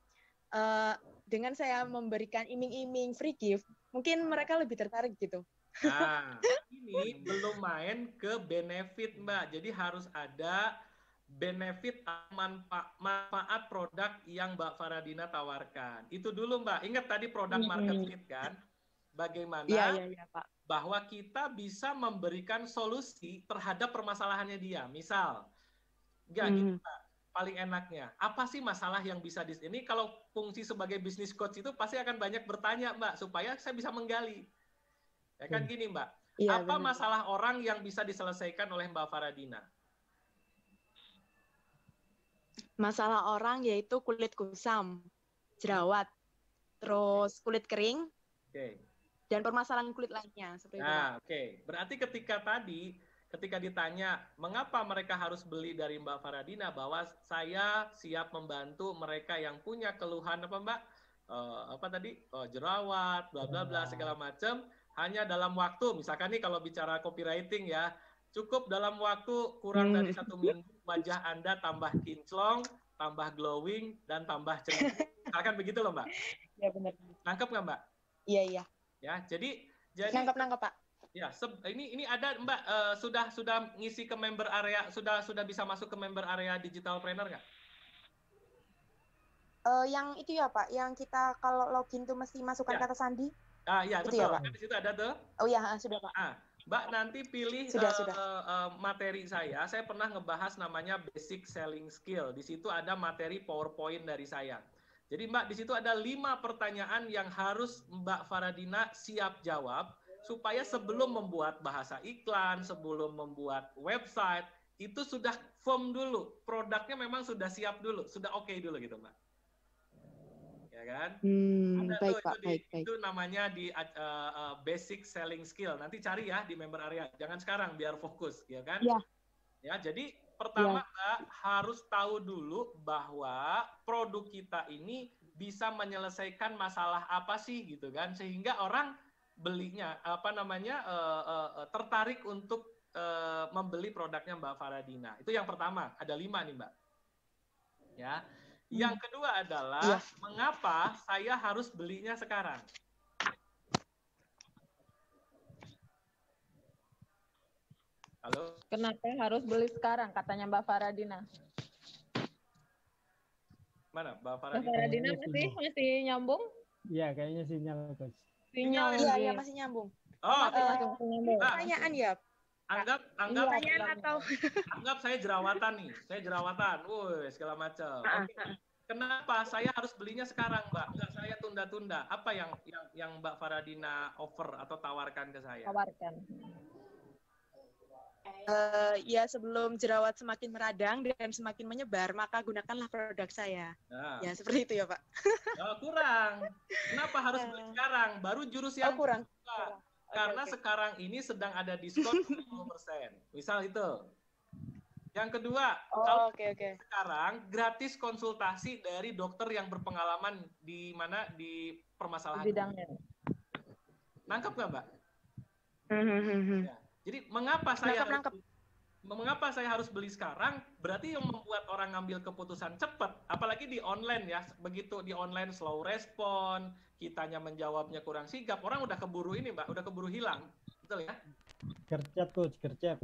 dengan saya memberikan iming-iming free gift, mungkin mereka lebih tertarik gitu. Nah, ini belum main ke benefit Mbak. Jadi harus ada benefit manfaat produk yang Mbak Faradina tawarkan. Itu dulu Mbak. Ingat tadi produk market fit kan? Bagaimana Pak. Bahwa kita bisa memberikan solusi terhadap permasalahannya dia. Misal, gini Mbak, paling enaknya, apa sih masalah yang bisa ini kalau fungsi sebagai business coach itu pasti akan banyak bertanya Mbak, supaya saya bisa menggali. Ya kan gini Mbak, apa masalah orang yang bisa diselesaikan oleh Mbak Faradina? Masalah orang yaitu kulit kusam, jerawat, terus kulit kering, dan permasalahan kulit lainnya. Nah, berarti ketika ditanya mengapa mereka harus beli dari Mbak Faradina, bahwa saya siap membantu mereka yang punya keluhan apa Mbak? Jerawat, bla bla bla segala macam, hanya dalam waktu, misalkan nih kalau bicara copywriting ya, cukup dalam waktu kurang dari 1 minggu wajah Anda tambah kinclong, tambah glowing, dan tambah cerita. Misalkan begitu loh Mbak. Iya benar. Nangkep nggak Mbak? Iya. Ya, jadi nangkep Pak. Ya, ini ada Mbak sudah ngisi ke member area, sudah bisa masuk ke member area digital planner nggak? Yang itu ya Pak, yang kita kalau login tuh mesti masukkan kata sandi. Iya itu betul. Ya, Pak? Kan di situ ada tuh. Oh iya, sudah Pak. Mbak nanti pilih sudah. Materi saya pernah ngebahas namanya basic selling skill. Di situ ada materi PowerPoint dari saya. Jadi Mbak, di situ ada 5 pertanyaan yang harus Mbak Faradina siap jawab, supaya sebelum membuat bahasa iklan, sebelum membuat website, itu sudah firm dulu. Produknya memang sudah siap dulu, sudah oke dulu gitu Mbak. Ya kan? Ada baik, tuh, Pak, itu namanya di basic selling skill. Nanti cari ya di member area. Jangan sekarang, biar fokus. Ya kan? Iya. Ya, jadi pertama Mbak harus tahu dulu bahwa produk kita ini bisa menyelesaikan masalah apa sih gitu kan, sehingga orang belinya tertarik untuk membeli produknya Mbak Faradina. Itu yang pertama, ada 5 nih Mbak. Ya. Yang kedua adalah mengapa saya harus belinya sekarang? Halo? Kenapa harus beli sekarang, katanya Mbak Faradina? Mana Mbak Faradina? Mbak Faradina masih nyambung? Iya, kayaknya sinyal, Coach. Sinyal. Iya, masih nyambung. Pertanyaan ya. Anggap pertanyaan atau anggap saya jerawatan nih. Saya jerawatan. Segala macam. Kenapa saya harus belinya sekarang, Mbak? Enggak saya tunda-tunda. Apa yang Mbak Faradina offer atau tawarkan ke saya? Tawarkan. Ya, sebelum jerawat semakin meradang dan semakin menyebar, maka gunakanlah produk saya. Ya, seperti itu ya, Pak. Kurang. Kenapa harus beli sekarang? Baru jurus yang kurang. Karena sekarang ini sedang ada diskon 10%. Misal itu. Yang kedua, kalau sekarang gratis konsultasi dari dokter yang berpengalaman di permasalahan bidangnya. Nangkep nggak, Mbak? Ya. Jadi mengapa saya harus beli sekarang? Berarti yang membuat orang ngambil keputusan cepat, apalagi di online ya. Begitu di online slow respon, kitanya menjawabnya kurang sigap, orang udah keburu ini Mbak, udah keburu hilang. Betul ya? Gercep, Coach, gercep.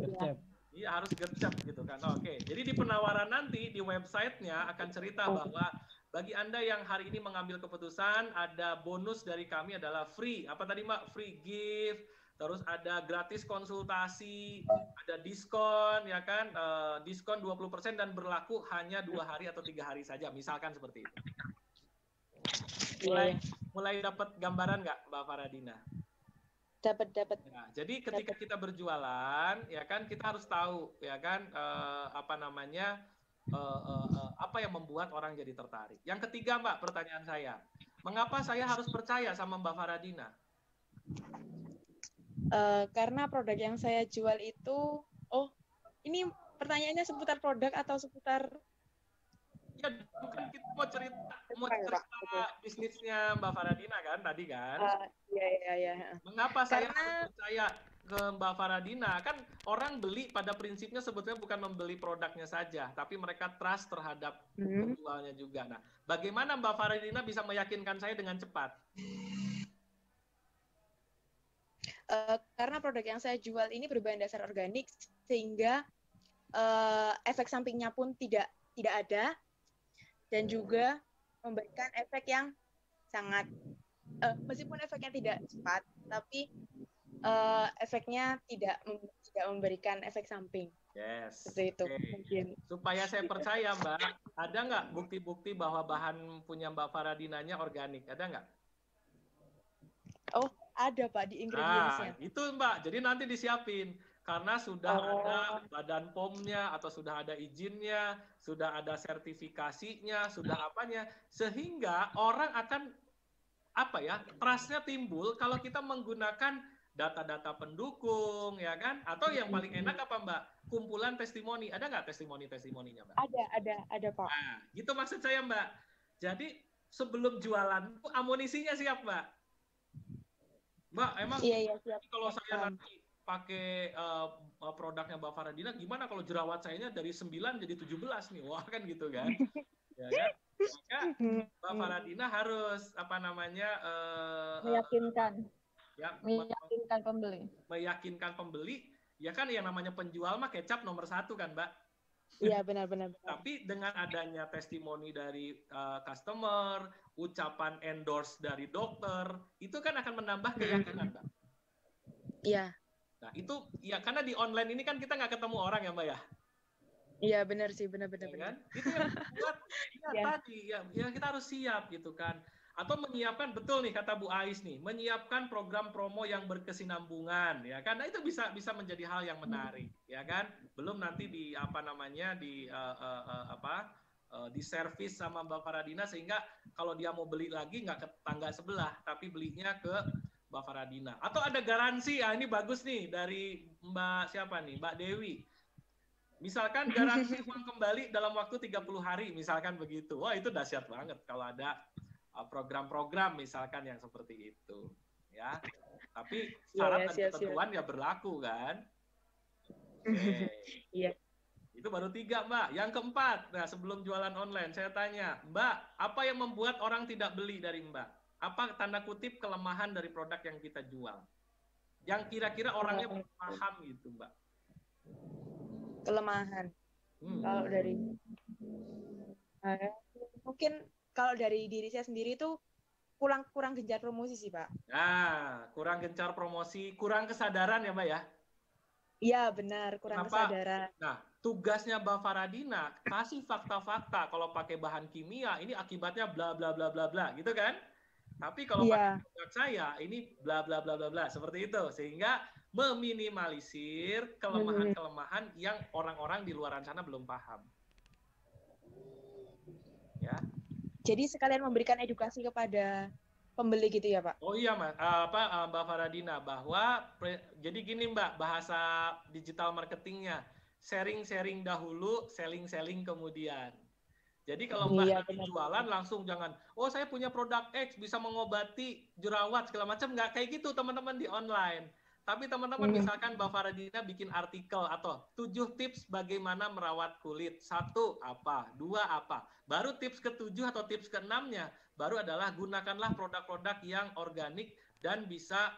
Iya, harus gercep gitu kan. Oke, jadi di penawaran nanti di websitenya akan cerita bahwa bagi Anda yang hari ini mengambil keputusan, ada bonus dari kami adalah free. Apa tadi Mbak? Free gift. Terus ada gratis konsultasi, ada diskon, ya kan? Diskon 20% dan berlaku hanya 2 hari atau 3 hari saja, misalkan seperti itu. Mulai dapat gambaran nggak, Mbak Faradina? Dapat. Nah, jadi ketika kita berjualan, ya kan, kita harus tahu, ya kan, apa yang membuat orang jadi tertarik. Yang ketiga, Mbak, pertanyaan saya, mengapa saya harus percaya sama Mbak Faradina? Karena produk yang saya jual itu, ini pertanyaannya seputar produk atau seputar Ya, kan kita mau cerita bisnisnya Mbak Faradina kan tadi kan? Iya. Mengapa saya harus percaya ke Mbak Faradina? Kan orang beli pada prinsipnya sebetulnya bukan membeli produknya saja, tapi mereka trust terhadap penjualnya juga. Nah, bagaimana Mbak Faradina bisa meyakinkan saya dengan cepat? Karena produk yang saya jual ini berbahan dasar organik, sehingga efek sampingnya pun tidak ada, dan juga memberikan efek yang sangat meskipun efeknya tidak cepat, tapi efeknya tidak memberikan efek samping. Yes. Seperti itu. Okay. Mungkin. Supaya saya percaya, Mbak, ada nggak bukti-bukti bahwa bahan punya Mbak Faradinanya organik? Ada nggak? Oh, ada Pak di ingredients-nya. Nah, itu Mbak. Jadi nanti disiapin. Karena sudah ada badan POM-nya atau sudah ada izinnya, sudah ada sertifikasinya, sudah apanya. Sehingga orang akan, trust-nya timbul kalau kita menggunakan data-data pendukung, ya kan? Atau yang paling enak apa Mbak? Kumpulan testimoni. Ada nggak testimoni-testimoninya Mbak? Ada Pak. Nah, gitu maksud saya Mbak. Jadi sebelum jualan, amunisinya siap Mbak? Mbak, emang siap. Kalau saya nanti pakai produknya Mbak Faradina, gimana kalau jerawat sayanya dari 9 jadi 17 nih? Wah, kan gitu kan? Ya kan? Maka Mbak Faradina harus meyakinkan. Meyakinkan pembeli. Meyakinkan pembeli, ya kan yang namanya penjual mah kecap nomor 1 kan, Mbak? Iya, benar. Tapi dengan adanya testimoni dari customer, ucapan endorse dari dokter, itu kan akan menambah keyakinan, Mbak. Iya. Nah, itu ya karena di online ini kan kita nggak ketemu orang ya, Mbak ya? Iya, benar sih, benar. Kan? Itu yang buat tadi ya kita harus siap gitu kan. Atau menyiapkan, betul nih kata Bu Ais nih, menyiapkan program promo yang berkesinambungan ya kan. Nah, itu bisa menjadi hal yang menarik ya kan. Belum nanti di di servis sama Mbak Faradina, sehingga kalau dia mau beli lagi nggak ke tangga sebelah tapi belinya ke Mbak Faradina. Atau ada garansi, ini bagus nih dari Mbak siapa nih? Mbak Dewi. Misalkan garansi uang kembali dalam waktu 30 hari, misalkan begitu. Wah, itu dahsyat banget kalau ada program-program misalkan yang seperti itu. Ya. Tapi syarat dan ketentuan ya berlaku kan. Iya. Itu baru 3, Mbak. Yang keempat, nah sebelum jualan online, saya tanya, Mbak, apa yang membuat orang tidak beli dari Mbak? Apa tanda kutip kelemahan dari produk yang kita jual? Yang kira-kira orangnya belum paham gitu, Mbak. Kelemahan. Kalau dari mungkin kalau dari diri saya sendiri itu kurang gencar promosi sih, Pak. Nah, kurang gencar promosi, kurang kesadaran ya, Mbak ya? Iya, benar, kurang kesadaran. Nah, tugasnya Mbak Faradina kasih fakta-fakta kalau pakai bahan kimia ini akibatnya bla bla bla bla bla, gitu kan? Tapi kalau pakai produk saya ini bla bla bla bla bla, seperti itu, sehingga meminimalisir kelemahan-kelemahan yang orang-orang di luar sana belum paham. Ya. Jadi sekalian memberikan edukasi kepada pembeli gitu ya, Pak? Oh iya, Mbak Faradina, bahwa jadi gini Mbak, bahasa digital marketingnya, sharing-sharing dahulu, selling-selling kemudian. Jadi kalau Mbak jualan langsung jangan, oh saya punya produk X bisa mengobati jerawat segala macam, nggak kayak gitu teman-teman di online. Tapi teman-teman misalkan Mbak Faradina bikin artikel atau 7 tips bagaimana merawat kulit. 1 apa, 2 apa. Baru tips ke-7 atau tips ke-6-nya baru adalah gunakanlah produk-produk yang organik dan bisa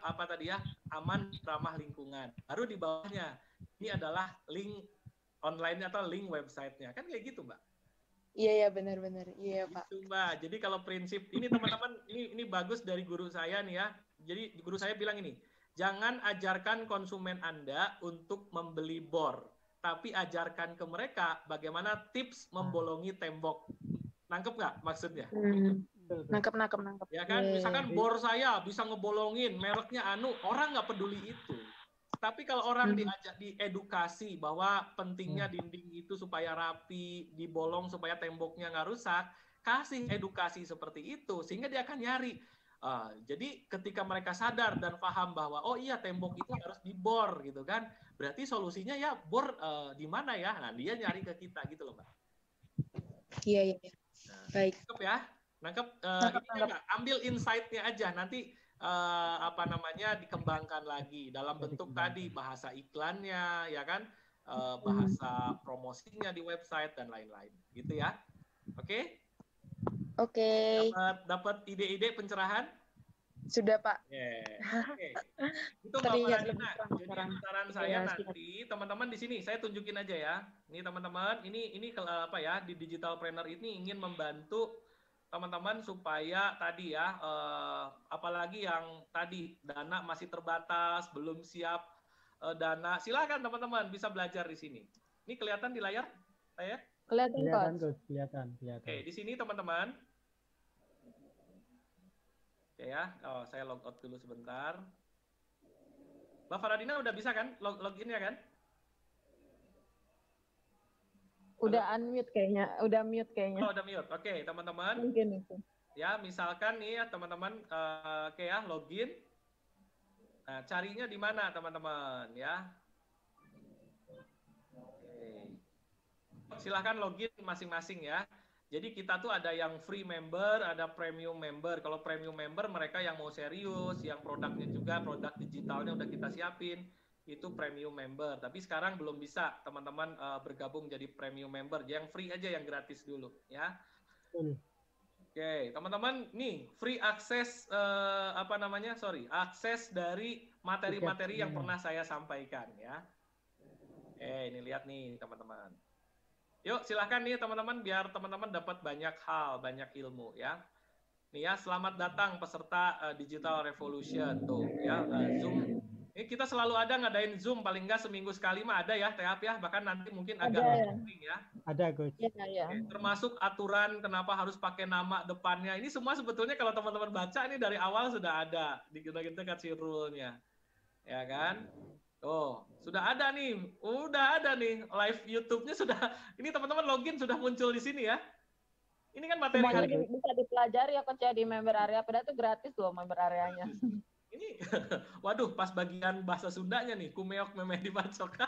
aman, ramah lingkungan. Baru di bawahnya ini adalah link online atau link website-nya. Kan kayak gitu, Mbak. Iya benar-benar. Iya, Pak. Gitu, Mbak. Jadi kalau prinsip ini teman-teman ini bagus dari guru saya nih ya. Jadi guru saya bilang ini, jangan ajarkan konsumen Anda untuk membeli bor, tapi ajarkan ke mereka bagaimana tips membolongi tembok. Nangkep nggak maksudnya? Nangkep. Ya kan, misalkan bor saya bisa ngebolongin, mereknya orang nggak peduli itu. Tapi kalau orang diajak diedukasi bahwa pentingnya dinding itu supaya rapi, dibolong supaya temboknya nggak rusak, kasih edukasi seperti itu, sehingga dia akan nyari. Jadi ketika mereka sadar dan paham bahwa oh iya tembok itu harus dibor gitu kan, berarti solusinya ya bor di mana ya? Nah dia nyari ke kita gitu loh Mbak. Iya. Nah, Baik. nangkep ya, nangkep. Ini enggak, ambil insight-nya aja. Nanti dikembangkan lagi dalam bentuk tadi bahasa iklannya, ya kan, bahasa promosinya di website dan lain-lain, gitu ya. Oke? Oke. Dapat ide-ide pencerahan? Sudah, Pak. Oke. Itu Mbak Faradina. Jadi saran saya nanti teman-teman di sini saya tunjukin aja ya. Ini teman-teman, ini apa ya, di Digitalpreneur ini ingin membantu teman-teman supaya tadi ya, apalagi yang tadi dana masih terbatas, belum siap dana, silakan teman-teman bisa belajar di sini. Ini kelihatan di layar saya? Kelihatan, kelihatan. Oke, di sini teman-teman. Oke ya, saya log out dulu sebentar. Mbak Faradina udah bisa kan login ya kan? Udah unmute kayaknya, udah mute kayaknya. Oh, udah mute. Oke, teman-teman. Mungkin itu. Ya, misalkan nih ya teman-teman, oke ya, login. Nah, carinya di mana teman-teman ya? Oke. Silahkan login masing-masing ya. Jadi kita tuh ada yang free member, ada premium member. Kalau premium member mereka yang mau serius, yang produknya juga, produk digitalnya udah kita siapin, itu premium member. Tapi sekarang belum bisa teman-teman bergabung jadi premium member. Yang free aja, yang gratis dulu ya. Oke, teman-teman, nih free akses akses dari materi-materi yang pernah saya sampaikan ya. Ini lihat nih teman-teman. Yuk silahkan nih teman-teman, biar teman-teman dapat banyak hal, banyak ilmu ya. Nih ya, selamat datang peserta Digital Revolution tuh ya, Zoom. Ini kita selalu ada ngadain Zoom, paling nggak seminggu sekali mah ada ya, Teap ya, bahkan nanti mungkin agak sering ya. Ada, Coach. Ya. Termasuk aturan kenapa harus pakai nama depannya. Ini semua sebetulnya kalau teman-teman baca ini dari awal sudah ada, kita kasih rule-nya. Ya kan? Oh, sudah ada nih live YouTube-nya sudah. Ini teman-teman login sudah muncul di sini ya. Ini kan materi semuanya bisa dipelajari ya Coach ya di member area, padahal itu gratis loh member areanya. Ini, waduh, pas bagian bahasa Sundanya nih, kumeok memeh dibacok.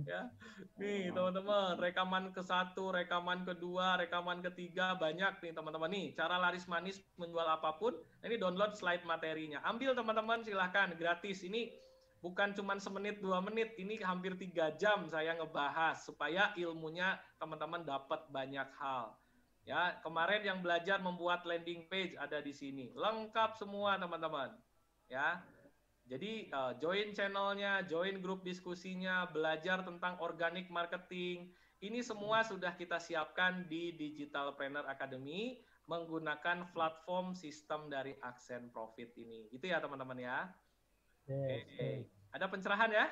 Ya, nih teman-teman, rekaman ke-1, rekaman ke-2, rekaman ke-3 banyak nih teman-teman nih. Cara laris manis menjual apapun. Ini download slide materinya. Ambil teman-teman, silahkan gratis. Ini bukan cuma semenit 2 menit, ini hampir 3 jam saya ngebahas supaya ilmunya teman-teman dapat banyak hal. Ya, kemarin yang belajar membuat landing page ada di sini. Lengkap semua teman-teman. Ya. Jadi join channelnya, join grup diskusinya, belajar tentang organic marketing. Ini semua sudah kita siapkan di Digitalpreneur Academy menggunakan platform sistem dari Accent Profit ini. Itu ya teman-teman ya. Oke. Ada pencerahan ya?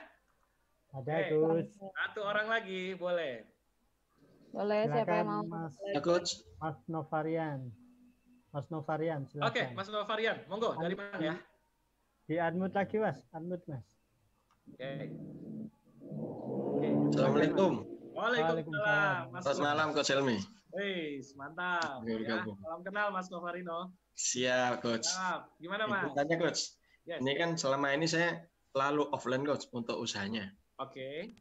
Ada, Coach. Satu orang lagi, boleh. Boleh, siapa yang mau? Coach. Mas Novarian. Mas Novarian, silakan. Oke, Mas Novarian, monggo. Dari mana ya? Di unmute lagi, Mas. Unmute, Mas. Oke. Assalamualaikum. Waalaikumsalam. Selamat malam, Coach Helmi. Mantap. Ya, salam kenal, Mas Novarino. Siap, Coach. Gimana, Mas? Tanya, Coach. Yes. Ini kan selama ini saya selalu offline, Coach, untuk usahanya. Oke.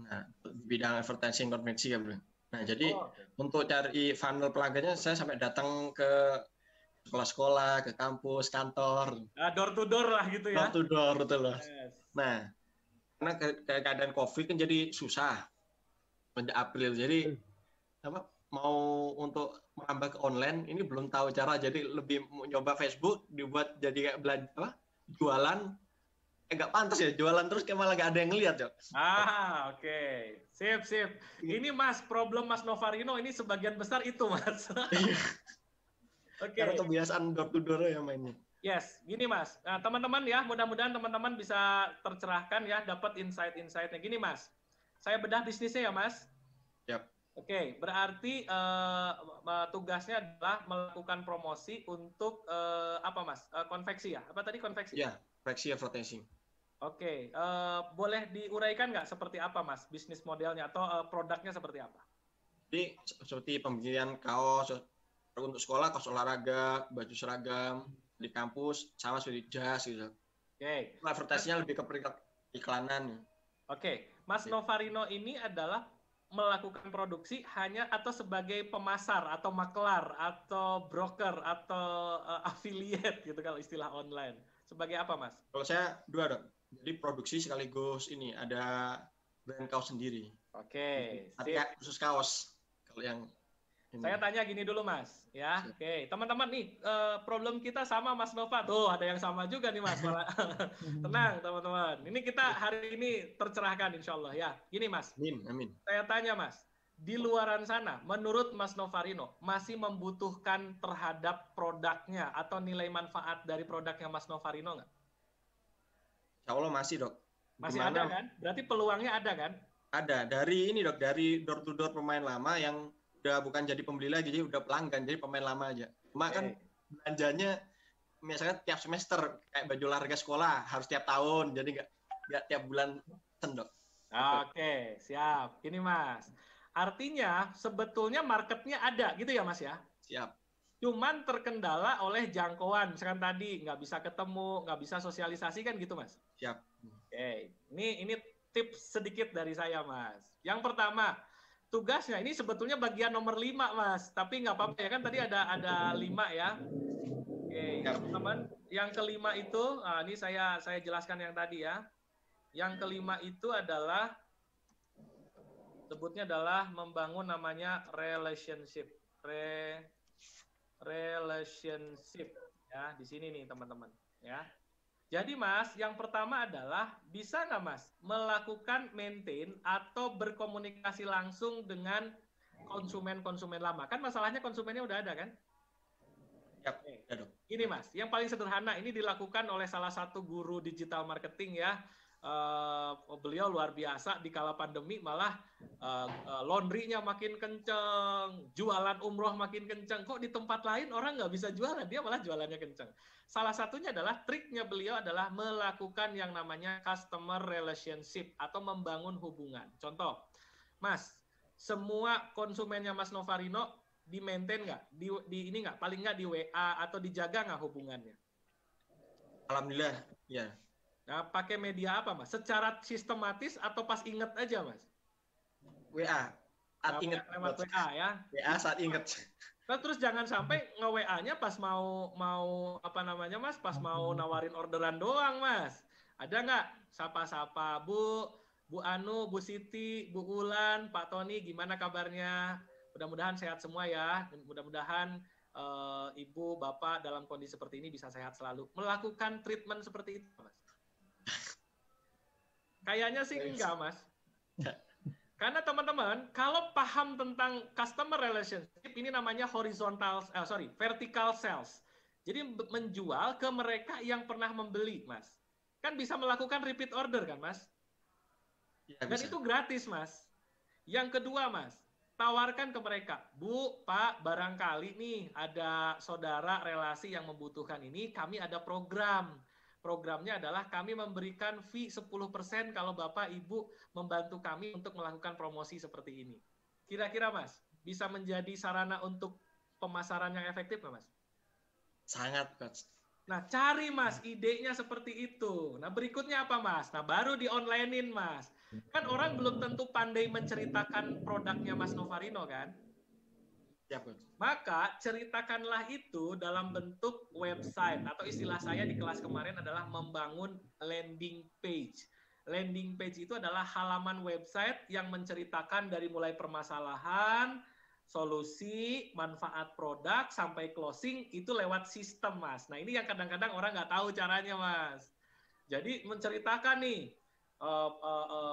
Nah, bidang advertising konvensi ya, Bro. Nah, jadi untuk cari funnel pelanggannya saya sampai datang ke sekolah-sekolah, ke kampus, kantor. Door to door lah gitu ya. Door to door, betul loh. Yes. Nah, karena keadaan COVID kan jadi susah. Sejak April, jadi mau untuk merambah ke online, ini belum tahu cara, jadi lebih mau nyoba Facebook, dibuat jadi kayak jualan. Nggak pantas ya, jualan terus kayak malah nggak ada yang ngeliat, Jok. Oke. Sip. Ini Mas, problem Mas Novarino ini sebagian besar itu, Mas. Oke. Karena kebiasaan door to door ya mainnya. Yes, gini Mas. Nah, teman-teman ya, mudah-mudahan teman-teman bisa tercerahkan ya, dapat insight-insightnya. Gini Mas, saya bedah bisnisnya ya Mas. Yap. Oke, berarti tugasnya adalah melakukan promosi untuk apa Mas? Konveksi ya? Apa tadi konveksi? Ya, konveksi advertising. Oke, boleh diuraikan nggak seperti apa Mas bisnis modelnya atau produknya seperti apa? Jadi seperti pembelian kaos untuk sekolah, kaos olahraga, baju seragam, di kampus sama seperti jas gitu. Oke. Advertisingnya lebih ke iklanan. Oke, Mas Novarino ini adalah melakukan produksi hanya atau sebagai pemasar atau maklar atau broker atau affiliate gitu kalau istilah online? Sebagai apa, Mas? Kalau saya dua, Dok. Jadi produksi sekaligus ini ada brand kaos sendiri. Oke. Tapi khusus kaos. Kalau yang ini. Saya tanya gini dulu, Mas. Ya, oke. Teman-teman nih, problem kita sama Mas Nova. Tuh, ada yang sama juga nih, Mas. Tenang, teman-teman. Ini kita hari ini tercerahkan, insya Allah. Ya, gini, Mas. Amin. Saya tanya, Mas. Di luaran sana, menurut Mas Novarino, masih membutuhkan terhadap produknya atau nilai manfaat dari produknya Mas Novarino nggak? Insya Allah masih, Dok. Masih ada kan? Berarti peluangnya ada kan? Ada. Dari ini, Dok. Dari door to door pemain lama yang udah bukan jadi pembeli lagi, jadi udah pelanggan, jadi pemain lama aja. Cuma kan belanjanya misalnya tiap semester, kayak baju olahraga sekolah harus tiap tahun, jadi nggak tiap bulan, Dok. Oke, siap. Ini, Mas. Artinya sebetulnya marketnya ada gitu ya, Mas ya? Siap. Cuman terkendala oleh jangkauan, misalkan tadi nggak bisa ketemu, nggak bisa sosialisasi kan gitu, Mas? Siap. Oke, ini tips sedikit dari saya, Mas. Yang pertama, tugasnya ini sebetulnya bagian nomor 5, Mas. Tapi nggak apa-apa ya, kan tadi ada 5 ya. Oke, teman-teman. Yang kelima itu, ini saya jelaskan yang tadi ya. Yang kelima itu adalah, sebutnya adalah membangun namanya relationship. Relationship. Ya, di sini nih teman-teman. Ya. Jadi Mas, yang pertama adalah bisa nggak Mas melakukan maintain atau berkomunikasi langsung dengan konsumen-konsumen lama? Kan masalahnya konsumennya udah ada kan? Yap, ya, Dok. Ini Mas, yang paling sederhana ini dilakukan oleh salah satu guru digital marketing ya. Beliau luar biasa di kala pandemi malah laundry-nya makin kenceng, jualan umroh makin kenceng. Kok di tempat lain orang nggak bisa jualan, dia malah jualannya kenceng. Salah satunya adalah triknya beliau adalah melakukan yang namanya customer relationship atau membangun hubungan. Contoh, Mas, semua konsumennya Mas Novarino di-maintain nggak? Di ini nggak? Paling nggak di WA atau dijaga nggak hubungannya? Alhamdulillah, ya. Nah, pakai media apa, Mas? Secara sistematis atau pas inget aja, Mas? WA. Saat inget. Lewat WA ya? WA saat inget. Nah, terus jangan sampai nge-WA-nya pas mau apa namanya, Mas? Pas mau nawarin orderan doang, Mas. Ada nggak? Sapa-sapa, Bu Anu, Bu Siti, Bu Ulan, Pak Tony, gimana kabarnya? Mudah-mudahan sehat semua ya. Mudah-mudahan Ibu, Bapak dalam kondisi seperti ini bisa sehat selalu. Melakukan treatment seperti itu, Mas. Kayaknya sih enggak, Mas. Karena teman-teman, kalau paham tentang customer relationship, ini namanya vertical sales. Jadi menjual ke mereka yang pernah membeli, Mas. Kan bisa melakukan repeat order kan, Mas? Ya, dan bisa. Itu gratis, Mas. Yang kedua, Mas, tawarkan ke mereka, Bu, Pak, barangkali nih ada saudara relasi yang membutuhkan ini, kami ada program. Programnya adalah kami memberikan fee 10% kalau Bapak Ibu membantu kami untuk melakukan promosi seperti ini. Kira-kira Mas, bisa menjadi sarana untuk pemasaran yang efektif nggak Mas? Sangat, Coach. Nah, cari Mas, idenya seperti itu. Nah, berikutnya apa Mas? Nah, baru di-online-in Mas. Kan orang belum tentu pandai menceritakan produknya Mas Novarino kan? Ya, Coach. Maka ceritakanlah itu dalam bentuk website atau istilah saya di kelas kemarin adalah membangun landing page. Landing page itu adalah halaman website yang menceritakan dari mulai permasalahan, solusi, manfaat produk, sampai closing itu lewat sistem, Mas. Nah, ini yang kadang-kadang orang nggak tahu caranya, Mas. Jadi menceritakan nih,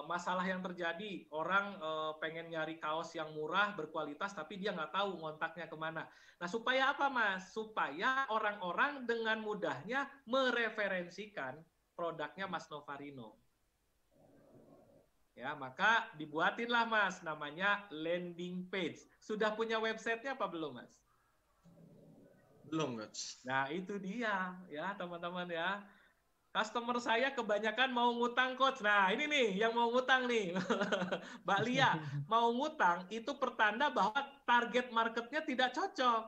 masalah yang terjadi, orang pengen nyari kaos yang murah, berkualitas, tapi dia nggak tahu ngontaknya kemana. Nah, supaya apa, Mas? Supaya orang-orang dengan mudahnya mereferensikan produknya Mas Novarino. Ya, maka dibuatinlah, Mas, namanya landing page. Sudah punya websitenya apa belum, Mas? Belum, Coach. Nah, itu dia, ya, teman-teman ya. Customer saya kebanyakan mau ngutang, Coach. Nah, ini nih yang mau ngutang nih. Mbak Lia, mau ngutang itu pertanda bahwa target marketnya tidak cocok.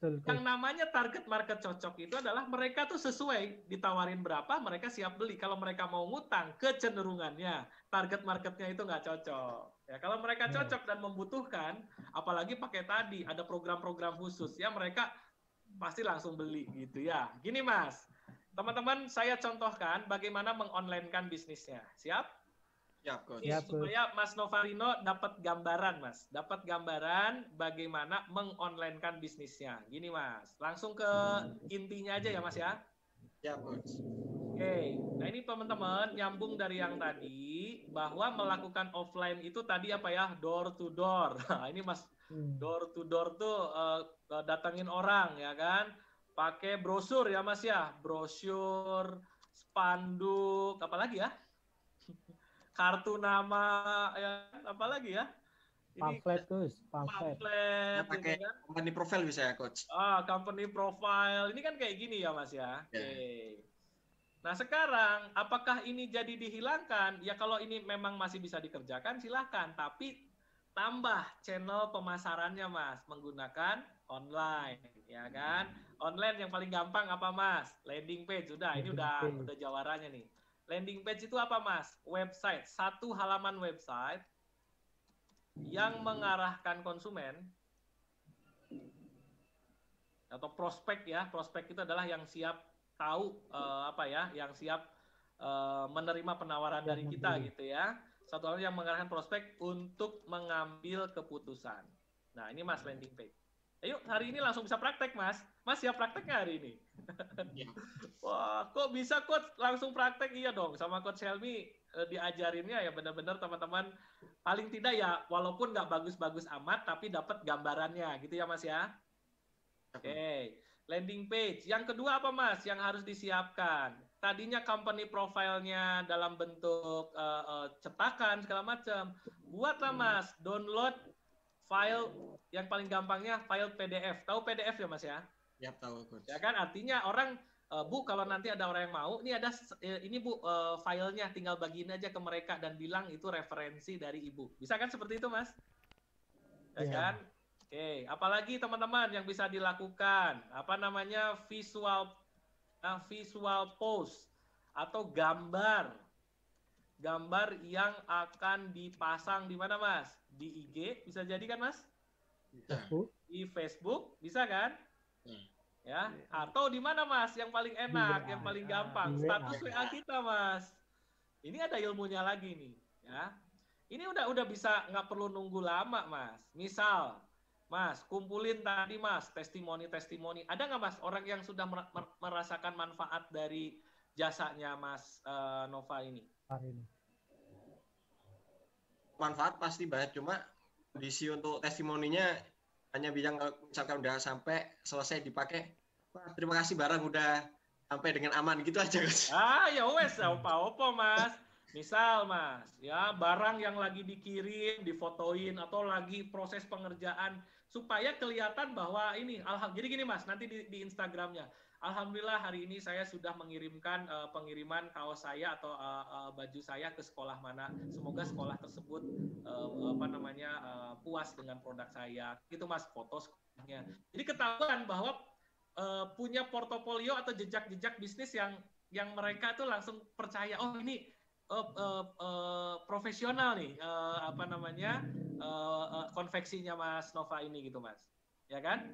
Betul. Yang namanya target market cocok itu adalah mereka tuh sesuai, ditawarin berapa mereka siap beli. Kalau mereka mau ngutang, kecenderungannya target marketnya itu nggak cocok. Ya, kalau mereka cocok dan membutuhkan, apalagi pakai tadi ada program-program khusus, ya mereka pasti langsung beli gitu ya. Gini Mas, teman-teman saya contohkan bagaimana mengonlinekan bisnisnya. Siap? Siap, Coach. Supaya Mas Novarino dapat gambaran, Mas. Dapat gambaran bagaimana mengonlinekan bisnisnya. Gini, Mas. Langsung ke intinya aja ya, Mas ya. Siap, Coach. Oke. Nah, ini teman-teman nyambung dari yang tadi bahwa melakukan offline itu tadi apa ya? Door to door. Nah, ini Mas, door to door tuh datangin orang ya kan. Pakai brosur ya, Mas ya. Brosur, spanduk, apa lagi ya? Kartu nama, ya apa lagi ya? Pamflet, Gus. Pamflet. Pakai kan? Company profile bisa ya, Coach? Company profile. Ini kan kayak gini ya, Mas ya. Oke. Nah, sekarang apakah ini jadi dihilangkan? Ya kalau ini memang masih bisa dikerjakan, silahkan. Tapi tambah channel pemasarannya, Mas. Menggunakan online, ya kan? Online yang paling gampang apa, Mas? Landing page. Udah, ini udah jawarannya nih. Landing page itu apa, Mas? Website. Satu halaman website yang mengarahkan konsumen atau prospek ya. Prospek itu adalah yang siap tahu yang siap menerima penawaran dari kita gitu ya. Satu halaman yang mengarahkan prospek untuk mengambil keputusan. Nah, ini Mas landing page. Ayo, hari ini langsung bisa praktek, Mas. Mas siap praktek nggak hari ini? Wah, kok bisa Coach langsung praktek? Iya dong, sama Coach Helmi diajarinnya ya benar-benar teman-teman. Paling tidak ya, walaupun nggak bagus-bagus amat, tapi dapat gambarannya gitu ya Mas ya. Oke, landing page. Yang kedua apa Mas yang harus disiapkan? Tadinya company profile-nya dalam bentuk cetakan segala macam. Buatlah Mas, download file yang paling gampangnya file PDF. Tahu PDF ya Mas ya? Ya, tahu Coach. Ya kan artinya orang Bu kalau nanti ada orang yang mau, ini Bu filenya tinggal bagiin aja ke mereka dan bilang itu referensi dari Ibu. Bisa kan seperti itu Mas? Ya kan? Oke, apalagi teman-teman yang bisa dilakukan apa namanya visual post atau gambar yang akan dipasang di mana Mas? Di IG bisa jadi kan Mas? Di Facebook bisa kan? Ya, atau di mana Mas yang paling enak, yang paling gampang? Status WA kita Mas. Ini ada ilmunya lagi nih, ya. Ini udah bisa nggak perlu nunggu lama Mas. Misal, Mas kumpulin tadi Mas testimoni. Ada nggak Mas orang yang sudah merasakan manfaat dari jasanya Mas Nova ini? Manfaat pasti banyak, cuma kondisi untuk testimoninya hanya bilang misalkan udah sampai selesai dipakai, wah terima kasih barang udah sampai dengan aman gitu aja Mas. Ya wes apa-apa Mas. Misal Mas, ya barang yang lagi dikirim, difotoin atau lagi proses pengerjaan supaya kelihatan bahwa ini jadi gini Mas, nanti di Instagramnya. Alhamdulillah hari ini saya sudah mengirimkan pengiriman kaos saya atau baju saya ke sekolah mana. Semoga sekolah tersebut puas dengan produk saya. Itu Mas foto sekolahnya. Jadi ketahuan bahwa punya portofolio atau jejak-jejak bisnis yang mereka tuh langsung percaya ini profesional nih konveksinya Mas Nova ini gitu Mas. Ya kan?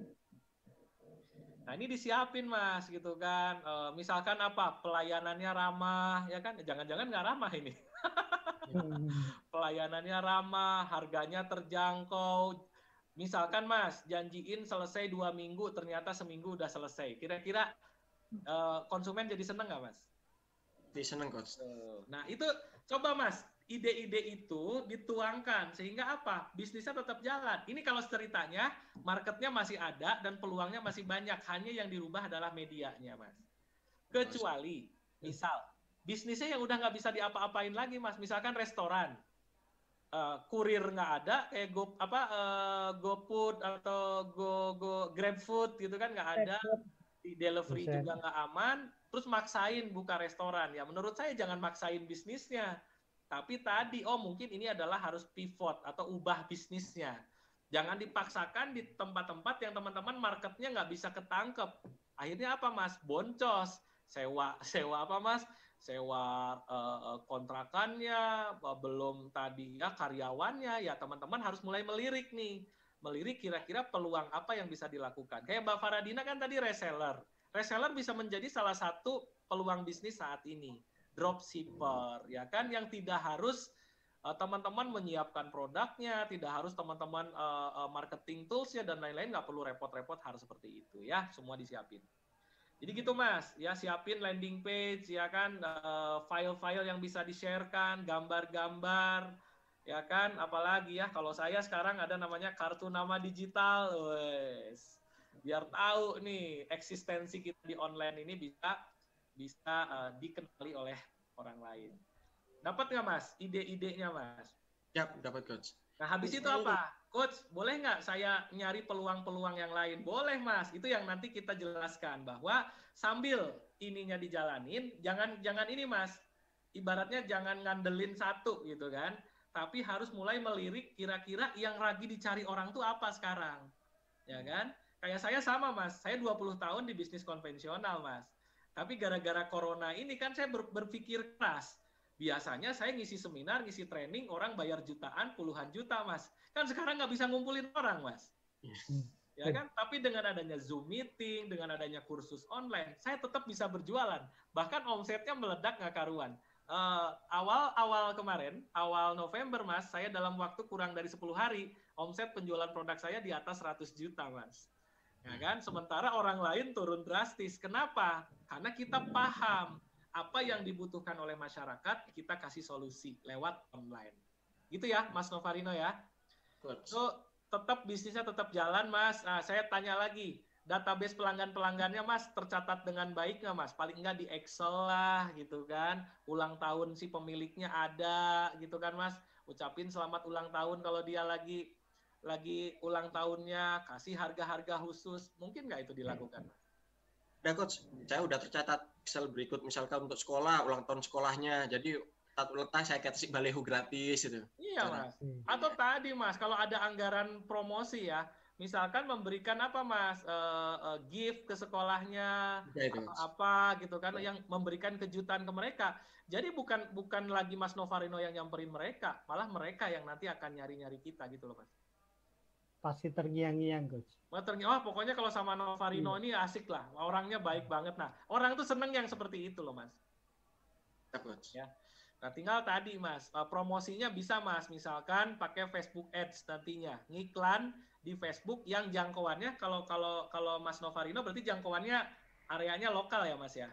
Nah ini disiapin Mas gitu kan, misalkan pelayanannya ramah ya kan, jangan-jangan nggak ramah ini. Pelayanannya ramah, harganya terjangkau. Misalkan Mas janjiin selesai 2 minggu, ternyata seminggu udah selesai. Kira-kira konsumen jadi seneng nggak Mas? Jadi seneng Coach. Nah itu coba Mas, ide-ide itu dituangkan sehingga bisnisnya tetap jalan. Ini kalau ceritanya marketnya masih ada dan peluangnya masih banyak, hanya yang dirubah adalah medianya Mas. Kecuali misal bisnisnya yang udah nggak bisa diapa-apain lagi Mas, misalkan restoran, kurir nggak ada kayak GoFood atau GrabFood gitu kan nggak ada, di delivery juga nggak aman, terus maksain buka restoran. Ya menurut saya jangan maksain bisnisnya. Tapi tadi, mungkin ini adalah harus pivot atau ubah bisnisnya. Jangan dipaksakan di tempat-tempat yang teman-teman marketnya nggak bisa ketangkep. Akhirnya apa, Mas? Boncos. Sewa apa, Mas? Sewa kontrakannya, belum tadi ya karyawannya. Ya teman-teman harus mulai melirik nih. Melirik kira-kira peluang apa yang bisa dilakukan. Kayak Mbak Faradina kan tadi reseller. Reseller bisa menjadi salah satu peluang bisnis saat ini. Dropshipper, ya kan, yang tidak harus teman-teman menyiapkan produknya, tidak harus teman-teman marketing tools-nya dan lain-lain, nggak perlu repot-repot harus seperti itu ya, semua disiapin. Jadi gitu Mas, ya siapin landing page, ya kan, file-file yang bisa di-sharekan, gambar-gambar, ya kan, apalagi ya, kalau saya sekarang ada namanya kartu nama digital, wes, biar tahu nih eksistensi kita di online ini bisa dikenali oleh orang lain. Dapat nggak Mas ide-idenya Mas? Ya, dapat Coach. Nah habis itu apa? Coach, boleh nggak saya nyari peluang-peluang yang lain? Boleh Mas, itu yang nanti kita jelaskan bahwa sambil ininya dijalanin, jangan ini Mas, ibaratnya jangan ngandelin satu gitu kan, tapi harus mulai melirik kira-kira yang lagi dicari orang tuh apa sekarang, ya kan? Kayak saya sama Mas, saya 20 tahun di bisnis konvensional Mas, tapi gara-gara corona ini kan saya berpikir keras. Biasanya saya ngisi seminar, ngisi training, orang bayar jutaan, puluhan juta, Mas. Kan sekarang nggak bisa ngumpulin orang, Mas. Ya kan? Tapi dengan adanya Zoom meeting, dengan adanya kursus online, saya tetap bisa berjualan. Bahkan omsetnya meledak nggak karuan. Awal kemarin, awal November, Mas, saya dalam waktu kurang dari 10 hari, omset penjualan produk saya di atas 100 juta, Mas. Ya kan? Sementara orang lain turun drastis. Kenapa? Karena kita paham apa yang dibutuhkan oleh masyarakat, kita kasih solusi lewat online. Gitu ya, Mas Novarino ya. So, tetap bisnisnya tetap jalan, Mas. Nah, saya tanya lagi, database pelanggan-pelanggannya, Mas, tercatat dengan baik nggak, Mas? Paling nggak di Excel lah, gitu kan. Ulang tahun si pemiliknya ada, gitu kan, Mas. Ucapin selamat ulang tahun kalau dia lagi ulang tahunnya, kasih harga-harga khusus. Mungkin nggak itu dilakukan, Mas? Udah Coach, saya udah tercatat Excel berikut, misalkan untuk sekolah, ulang tahun sekolahnya, jadi satu letak saya kasih baleho gratis gitu. Iya Mas. Atau tadi Mas, kalau ada anggaran promosi ya, misalkan memberikan apa Mas, gift ke sekolahnya, atau apa gitu kan, yang memberikan kejutan ke mereka. Jadi bukan lagi Mas Novarino yang nyamperin mereka, malah mereka yang nanti akan nyari-nyari kita gitu loh Mas. Pasti terngiang-ngiang, Coach. Pokoknya kalau sama Novarino ini asik lah, orangnya baik banget. Nah, orang tuh seneng yang seperti itu loh, Mas. Ya. Nah, tinggal tadi, Mas, promosinya bisa, Mas, misalkan pakai Facebook Ads nantinya, ngiklan di Facebook yang jangkauannya kalau Mas Novarino berarti jangkauannya areanya lokal ya, Mas ya.